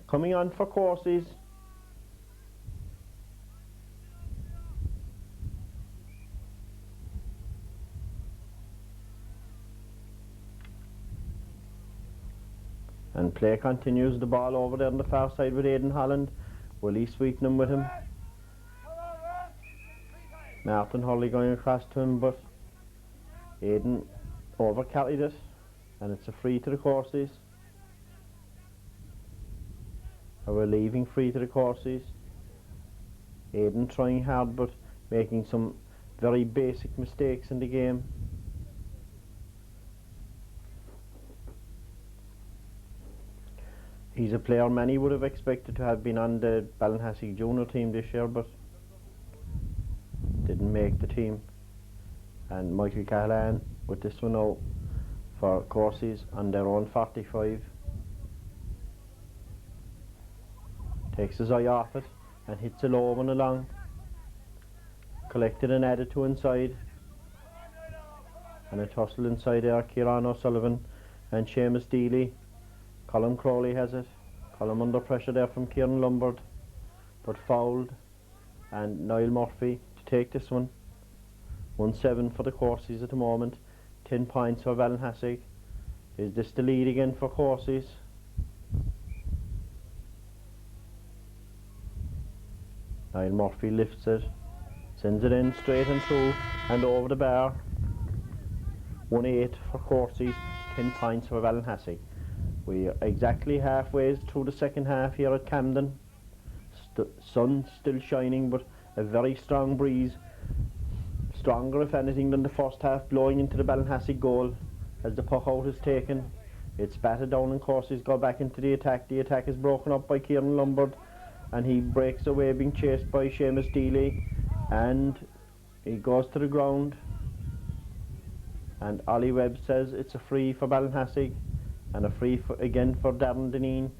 coming on for courses. And play continues. The ball over there on the far side with Aidan Holland. Willie Sweetenham with him. Martin Hurley going across to him, but Aidan over-carried it, and it's a free to the courses. A relieving free to the courses. Aidan trying hard but making some very basic mistakes in the game. He's a player many would have expected to have been on the Ballinhassig junior team this year, but didn't make the team. And Michael Callahan with this one out for courses on their own 45. Takes his eye off it and hits a low one along. Collected and added to inside. And a tussle inside there. Kieran O'Sullivan and Seamus Deely. Colin Crowley has it. Colin under pressure there from Kieran Lombard, but fouled. And Niall Murphy to take this one. 1-7 for the courses at the moment. 10 points for Ballinhassig. Is this the lead again for courses? Niall Murphy lifts it, sends it in straight and through and over the bar. 1-8 for courses. 10 points for Ballinhassig. We are exactly halfway through the second half here at Camden. Sun still shining, but a very strong breeze. Stronger, if anything, than the first half, blowing into the Ballinhassig goal as the puck out is taken. It's batted down and courses go back into the attack. The attack is broken up by Kieran Lombard, and he breaks away, being chased by Seamus Deely, and he goes to the ground. And Ollie Webb says it's a free for Ballinhassig, and a free again for Darren Deneen.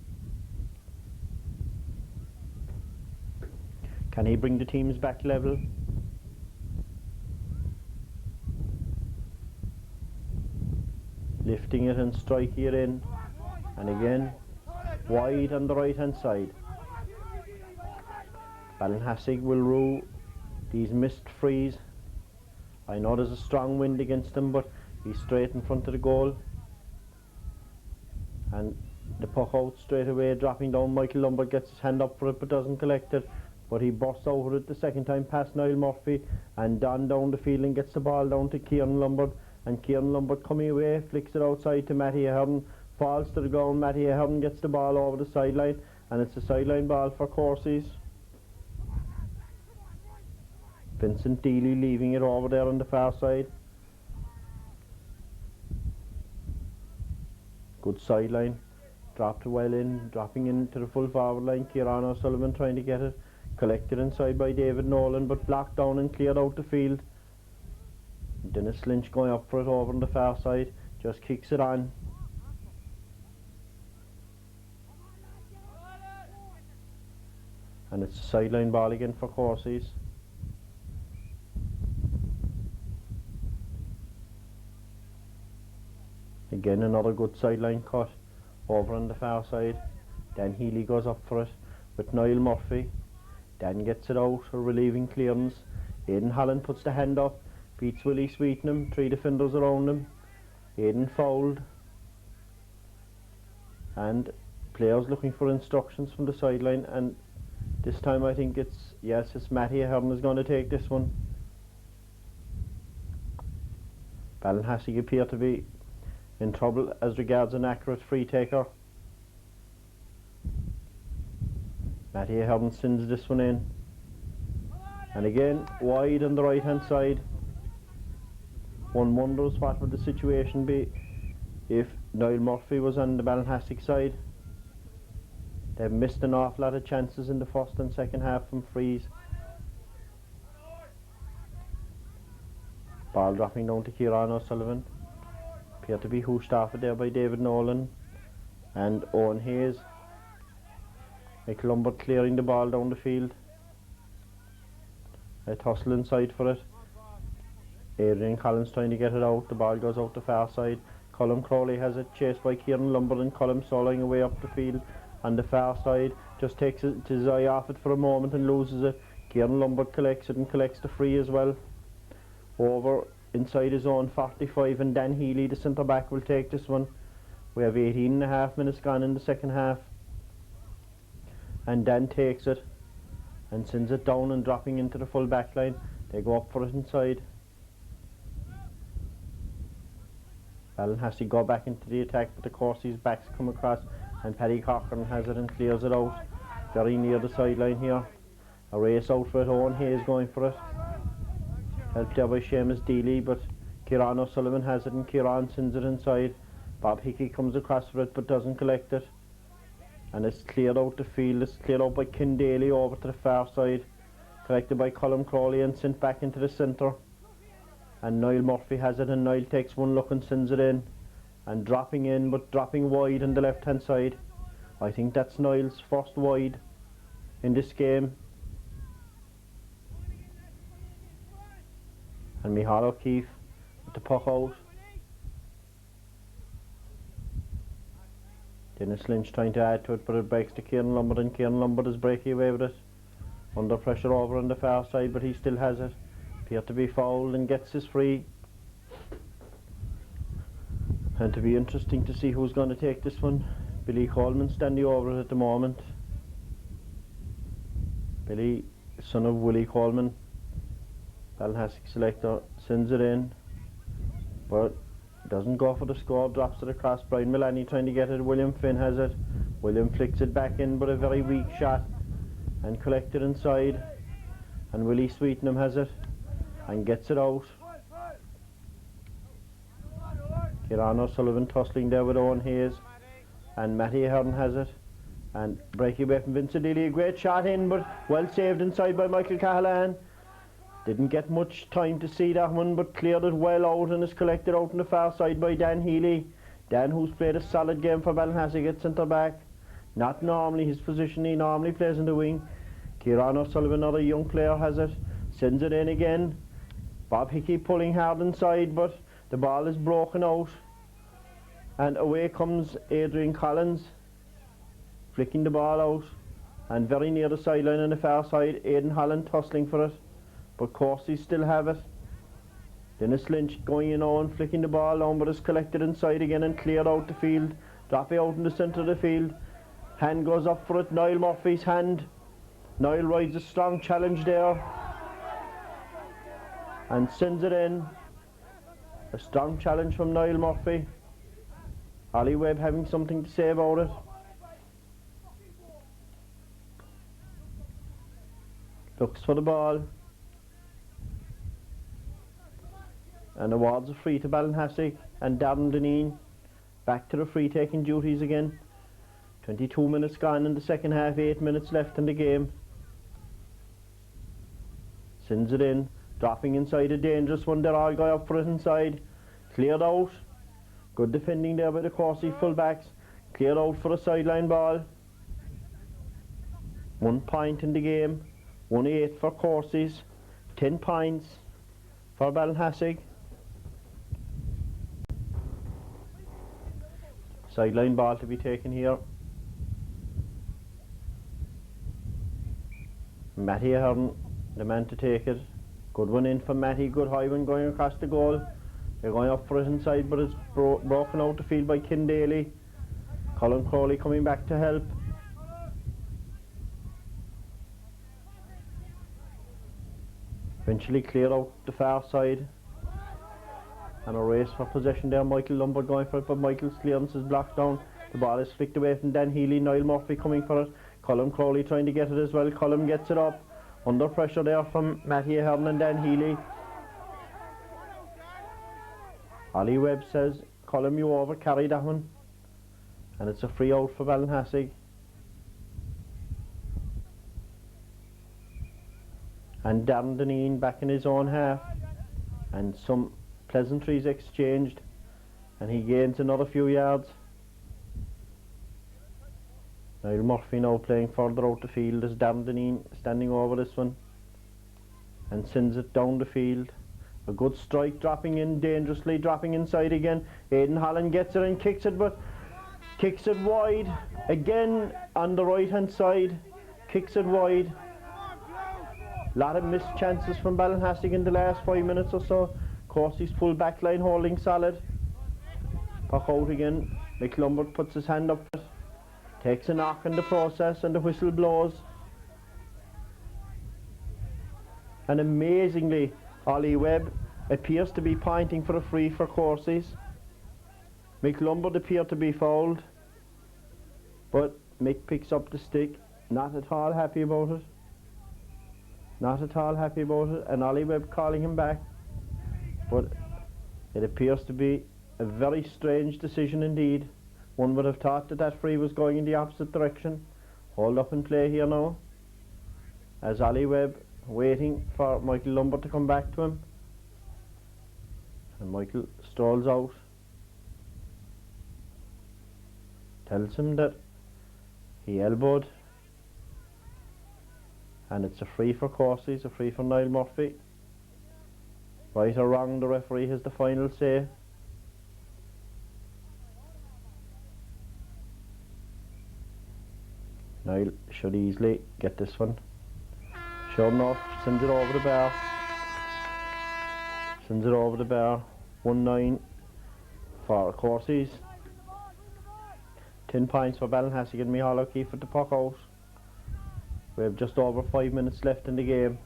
Can he bring the teams back level? Lifting it and striking it in, and again wide on the right hand side. Ballinhassig will rue these missed frees. I know there's a strong wind against them, but he's straight in front of the goal, and the puck out straight away, dropping down. Michael Lombard gets his hand up for it but doesn't collect it, but he busts over it the second time past Niall Murphy, and down the field and gets the ball down to Kieran Lombard. And Kieran Lombard coming away, flicks it outside to Matty Ahern, falls to the ground. Matty Ahern gets the ball over the sideline, and it's a sideline ball for courses. Vincent Deely leaving it over there on the far side. Good sideline, dropped well in, dropping into the full forward line. Kieran O'Sullivan trying to get it, collected inside by David Nolan, but blocked down and cleared out the field. Dennis Lynch going up for it over on the far side, just kicks it on. And it's a sideline ball again for courses. Again another good sideline cut over on the far side. Dan Healy goes up for it with Niall Murphy. Dan gets it out, a relieving clearance. Aidan Holland puts the hand up, beats Willie Sweetenham, 3 defenders around him. Aidan fouled, and players looking for instructions from the sideline, and this time I think it's Matty Ahern is going to take this one. Ballinhassig appear to be in trouble as regards an accurate free taker. Matty Ahern sends this one in, and again wide on the right hand side. One wonders what would the situation be if Niall Murphy was on the Ballinhassig side. They've missed an awful lot of chances in the first and second half from frees. Ball dropping down to Kieran O'Sullivan. Appear to be hooshed off it there by David Nolan and Owen Hayes. Michael Lombard clearing the ball down the field. A tussle inside for it. Adrian Collins trying to get it out. The ball goes out the far side. Colm Crowley has it, chased by Kieran Lombard, and Colm soloing away up the field on the far side. Just takes his eye off it for a moment and loses it. Kieran Lombard collects it and collects the free as well. Over inside his own 45, and Dan Healy, the centre back, will take this one. We have 18.5 minutes gone in the second half, and Dan takes it and sends it down and dropping into the full back line. They go up for it inside. Ballinhassig go back into the attack, but of course his backs come across, and Paddy Cochran has it and clears it out very near the sideline here. A race out for it. Owen Hayes going for it, helped there by Seamus Deely, but Kieran O'Sullivan has it and Kieran sends it inside. Bob Hickey comes across for it but doesn't collect it, and it's cleared out the field. It's cleared out by Ken Daly over to the far side, collected by Colm Crowley and sent back into the centre. And Niall Murphy has it, and Niall takes one look and sends it in, and dropping in but dropping wide on the left hand side. I think that's Niall's first wide in this game. And Micheál O'Keefe with the puck out. Dennis Lynch trying to add to it, but it breaks to Kieran Lombard, and Kieran Lombard is breaking away with it. Under pressure over on the far side, but he still has it. Appear to be fouled and gets his free. And to be interesting to see who's going to take this one. Billy Coleman standing over it at the moment. Billy, son of Willie Coleman, Ballinhassig selector, sends it in, but doesn't go for the score, drops it across. Brian Milani trying to get it. William Finn has it. William flicks it back in, but a very weak shot, and collected inside. And Willie Sweetenham has it and gets it out. Kieran O'Sullivan tussling there with Owen Hayes, and Matty Ahern has it and breaking away from Vincent Deely. A great shot in, but well saved inside by Michael Cahalan. Didn't get much time to see that one, but cleared it well out and is collected out on the far side by Dan Healy. Dan, who's played a solid game for Ballinhassig at centre back. Not normally his position, he normally plays in the wing. Kieran O'Sullivan, another young player, has it, sends it in again. Bob Hickey pulling hard inside, but the ball is broken out, and away comes Adrian Collins, flicking the ball out, and very near the sideline on the far side, Aidan Holland tussling for it, but Corsi still have it. Dennis Lynch going in on, flicking the ball on, but it's collected inside again and cleared out the field, dropping out in the centre of the field. Hand goes up for it, Niall Murphy's hand. Niall rides a strong challenge there and sends it in. A strong challenge from Niall Murphy. Ollie Webb having something to say about it. Looks for the ball, and awards a free to Ballinhassig, and Darren Deneen back to the free taking duties again. 22 minutes gone in the second half, 8 minutes left in the game. Sends it in, dropping inside, a dangerous one there. All guy up for it inside, cleared out. Good defending there by the Corsi fullbacks. Cleared out for a sideline ball. 1 point in the game, 1-8 for Corsi's, 10 points for Ballinhassig. Sideline ball to be taken here. Matty Ahern, the man to take it. Good one in for Matty, good high one going across the goal. They're going up for it inside, but it's broken out the field by Ken Daly. Colin Crowley coming back to help. Eventually cleared out the far side, And a race for possession there. Michael Lombard going for it, but Michael's clearance is blocked down. The ball is flicked away from Dan Healy. Niall Murphy coming for it. Colm Crowley trying to get it as well. Colm gets it up. Under pressure there from Matty Ahern and Dan Healy. Ollie Webb says, Colm, you over, carry that one. And it's a free out for Ballinhassig. And Darren Deneen back in his own half. And some pleasantries exchanged. And he gains another few yards. Niall Murphy now playing further out the field as Darren Deneen standing over this one. And sends it down the field. A good strike, dropping in dangerously, dropping inside again. Aidan Holland gets it and kicks it, but kicks it wide. Again on the right hand side. Kicks it wide. Lot of missed chances from Ballinhassig in the last 5 minutes or so. Corsi's full back line holding solid. Puck out again. McLumbert puts his hand up. Takes a knock in the process and the whistle blows. And amazingly, Ollie Webb appears to be pointing for a free for Corsi's. McLumbert appeared to be fouled. But Mick picks up the stick. Not at all happy about it. Not at all happy about it. And Ollie Webb calling him back. But it appears to be a very strange decision indeed. One would have thought that that free was going in the opposite direction. Hold up and play here now. As Ollie Webb waiting for Michael Lombard to come back to him. And Michael strolls out. Tells him that he elbowed. And it's a free for Corsi, it's a free for Niall Murphy. Right or wrong, the referee has the final say. Niall should easily get this one. Sure enough, sends it over the bar. Sends it over the bar. 1-9 for Corsi's. 10 points for Ballinhassig and Micheál O'Keefe at the puck out. We have just over 5 minutes left in the game.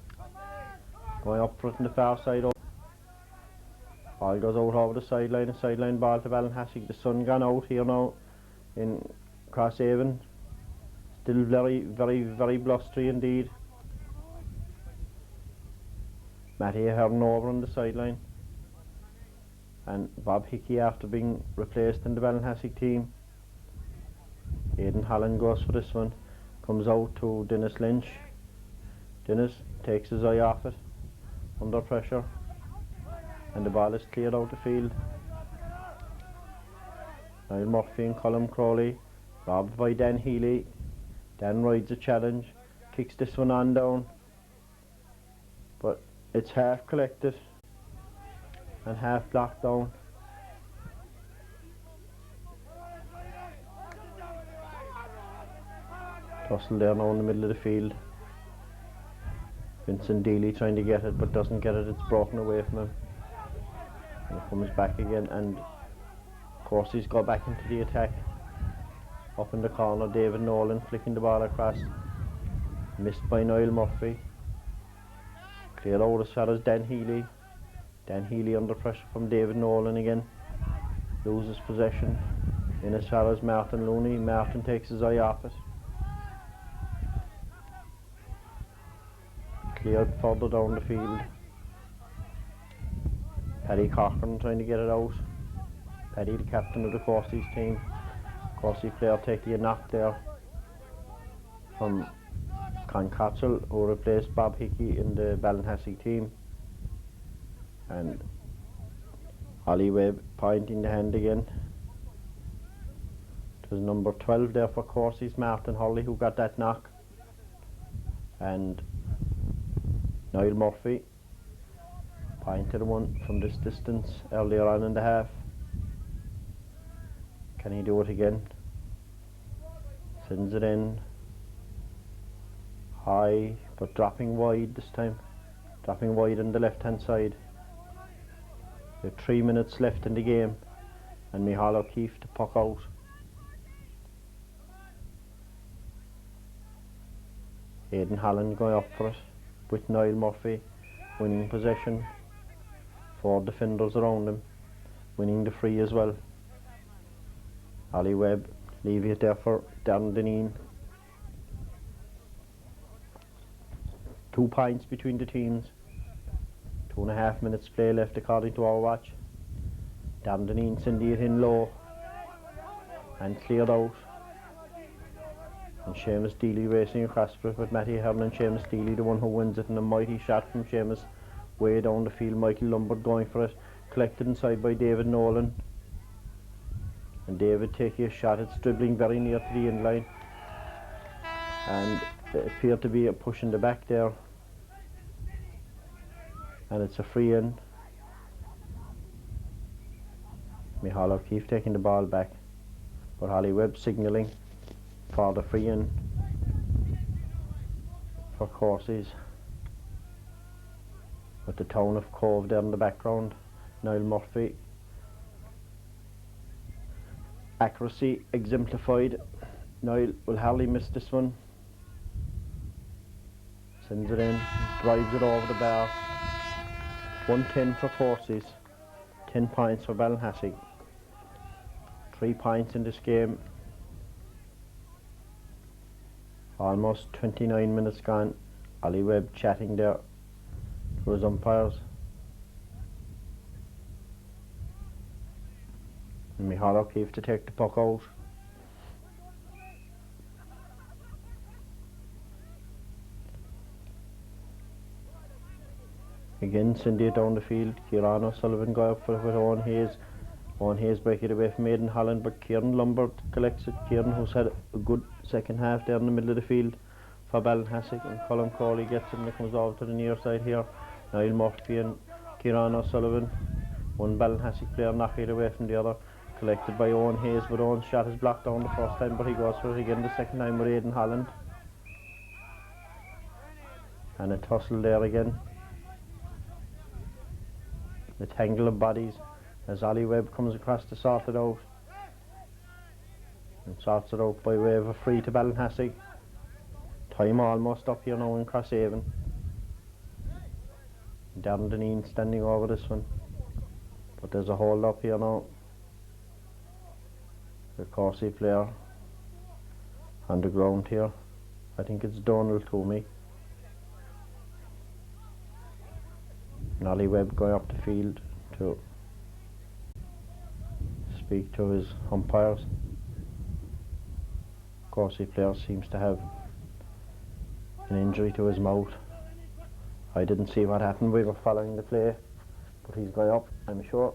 Going up front on the far side. Ball goes out over the sideline. A sideline ball to Ballinhassig. The sun gone out here now in Crosshaven. Still very blustery indeed. Matty Ahern over on the sideline. And Bob Hickey after being replaced in the Ballinhassig team. Aidan Holland goes for this one. Comes out to Dennis Lynch. Dennis takes his eye off it. Under pressure. And the ball is cleared out the field. Niall Murphy and Colm Crowley. Robbed by Dan Healy. Dan rides a challenge. Kicks this one on down. But it's half collected. And half blocked down. Tussle there now in the middle of the field. Vincent Deely trying to get it but doesn't get it, it's broken away from him. And it comes back again and of course he's got back into the attack. Up in the corner, David Nolan flicking the ball across. Missed by Niall Murphy. Cleared out as far as Dan Healy. Dan Healy under pressure from David Nolan again. Loses possession. In as far as Martin Looney. Martin takes his eye off it. Cleared further down the field. Paddy Cochran trying to get it out. Paddy, the captain of the Corsi's team. Corsi player taking a knock there from Con Cottrell, who replaced Bob Hickey in the Ballinhassig team. And Ollie Webb pointing the hand again. It was number 12 there for Corsi's, Martin Hurley, who got that knock. And Niall Murphy pointed one from this distance earlier on in the half. Can he do it again? Sends it in high but dropping wide this time. Dropping wide on the left hand side. We have 3 minutes left in the game and Micheál O'Keefe to puck out. Aidan Holland going up for it with Niall Murphy winning possession. 4 defenders around him. winning the free as well. Ollie Webb leaving it there for Darren Deneen. 2 points between the teams. 2.5 minutes play left according to our watch. Darren Deneen sending it in low and cleared out. And Seamus Deely racing across for it with Matty Hearn, and Seamus Deely the one who wins it, and a mighty shot from Seamus way down the field. Michael Lombard going for it, collected inside by David Nolan, and David taking a shot. It's dribbling very near to the end line, and it appeared to be a push in the back there, and it's a free in. Micheál O'Keefe taking the ball back, but Holly Webb signalling for the free in for Courses, with the town of Cove there in the background. Niall Murphy, accuracy exemplified. Niall will hardly miss this one. Sends it in, drives it over the bar. 110 for Courses, 10 points for Ballinhassig. 3 points in this game. Almost 29 minutes gone. Ollie Webb chatting there to his umpires. And Micheál O'Keefe to take the puck out. Again, sending it down the field. Kieran O'Sullivan got up for it with Owen Hayes. Owen Hayes break it away from Aidan Holland, but Kieran Lombard collects it. Kieran, who's had a good second half there in the middle of the field for Ballinhassig, and Colin Crowley gets it and it comes over to the near side here. Niall Murphy and Kieran O'Sullivan. One Ballinhassig player knocking it away from the other. Collected by Owen Hayes, but Owen's shot is blocked down the first time, but he goes for it again the second time with Aidan Holland. And a tussle there again. The tangle of bodies as Ollie Webb comes across to sort it out, and sorts it out by way of a free to Ballinhassig. Time almost up here now in Crosshaven. Darren Deneen standing over this one, but there's a hold up here now. The Corsi player on the ground here. I think it's Donald Toomey. And Ollie Webb going up the field to speak to his umpires. Corsi player seems to have an injury to his mouth. I didn't see what happened, we were following the play, but he's going up. I'm sure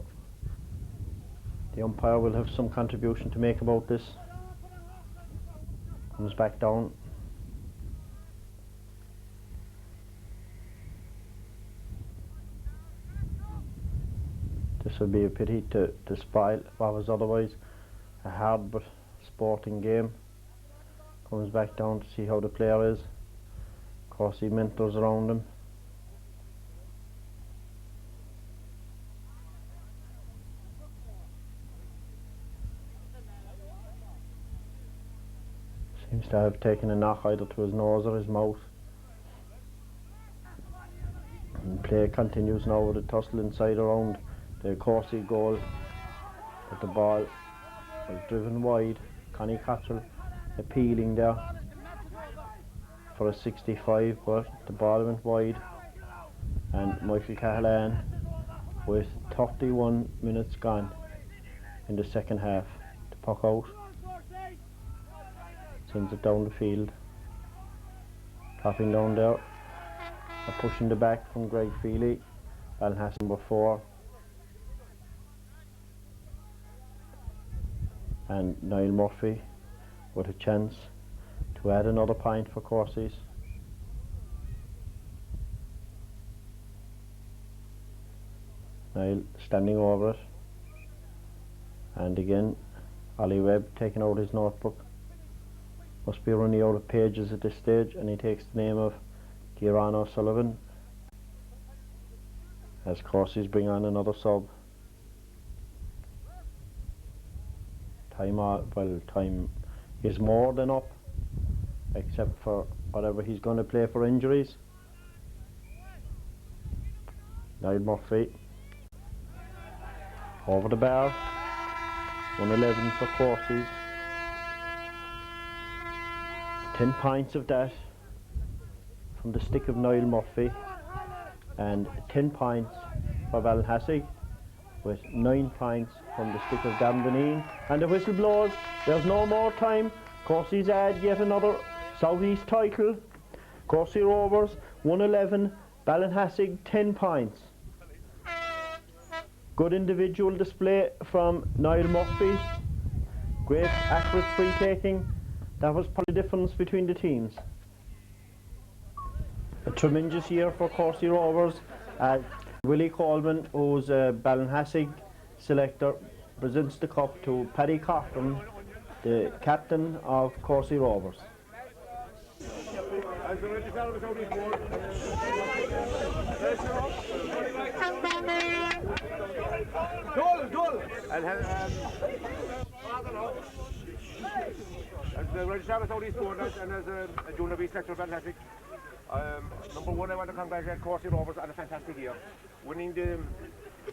the umpire will have some contribution to make about this. Comes back down. This would be a pity to spoil what was otherwise a hard but sporting game. Comes back down to see how the player is. Of course, he mentors around him. Seems to have taken a knock either to his nose or his mouth. And play continues now with a tussle inside around the Corsi goal, but the ball was driven wide. Connie Cottrell appealing there for a 65, but the ball went wide, and Michael Cahalan, with 31 minutes gone in the second half, to puck out, sends it down the field, dropping down there, a push in the back from Greg Feely. Ballinhassig number 4. And Niall Murphy with a chance to add another point for Courses. Niall standing over it, and again Ollie Webb taking out his notebook. Must be running out of pages at this stage, and he takes the name of Kieran O'Sullivan as Courses bring on another sub. Time is more than up, except for whatever he's going to play for injuries. Niall Murphy over the bar, 111 for courses. 10 points of that from the stick of Niall Murphy, and 10 points for Ballinhassig, with 9 points from the stick of Gavin Deneen. And the whistle blows. There's no more time. Courses add yet another Southeast title. Courses Rovers 111, Ballinhassig 10 points. Good individual display from Niall Murphy. Great accurate free taking. That was probably the difference between the teams. A tremendous year for Courses Rovers. Willie Coleman, who's a Ballinhassig selector, presents the cup to Paddy Cochran, the captain of Courses Rovers. As the registrar of Southeast Borders and as a Junior B selector of Ballinhassig, number one, I want to congratulate Courses Rovers on a fantastic year. Winning the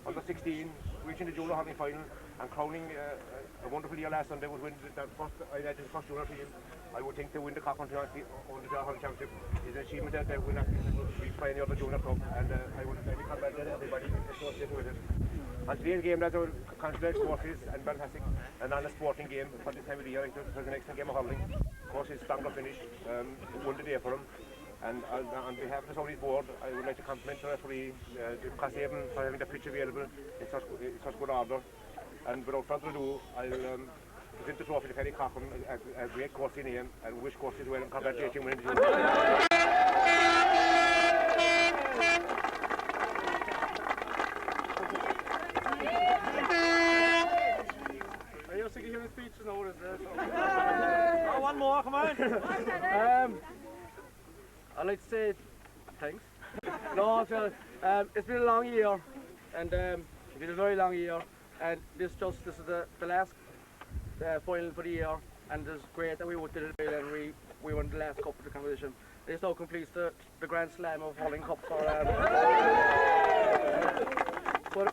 under 16, reaching the Junior Hurling Final, and crowning a wonderful year last Sunday. Was win the first junior team. I would think to win the Cochran Hurling Championship is an achievement that they will not be playing the other junior club, and I would congratulate everybody associated with it. On today's game, that's our congratulate Courses and Ballinhassig, and on a sporting game for this time of the year. It was an excellent game of hurling. Courses stronger finish, won the day for them. And on behalf of the Southeast board, I would like to compliment the referee, Crosshaven, for having the pitch available in such good order. And without further ado, I'll present the trophy to Paddy Cochran, a great Courses name, and wish Courses well and congratulate him winning the Are you sick of hearing speech? No, is there? Oh, one more, come on! I'd like to say thanks. No, it's been a long year, and it's been a very long year, and this is the last final for the year, and it's great that we went to the final and we won the last cup of the competition. This now completes the Grand Slam of hurling cup for but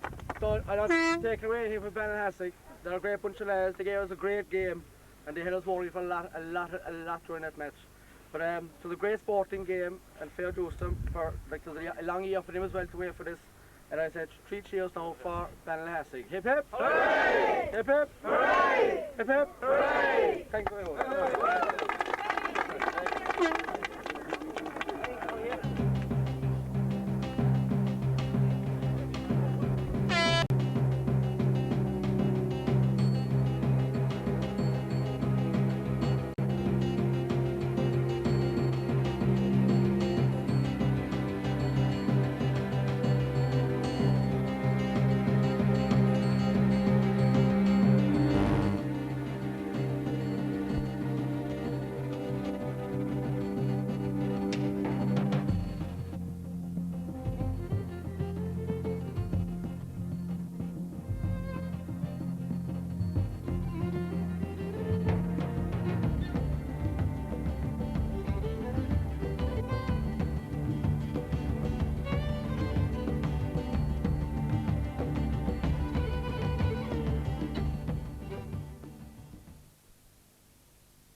I don't take it away here from Ballinhassig. They're a great bunch of lads. They gave us a great game, and they held us worried for a lot during that match. But it was a great sporting game, and fair dues to them for it was a long year for them as well to wait for this. And I said 3 cheers now for Ballinhassig. Hip hip! Hooray! Hip hip! Hooray! Hip hip! Hooray! Thank you very much.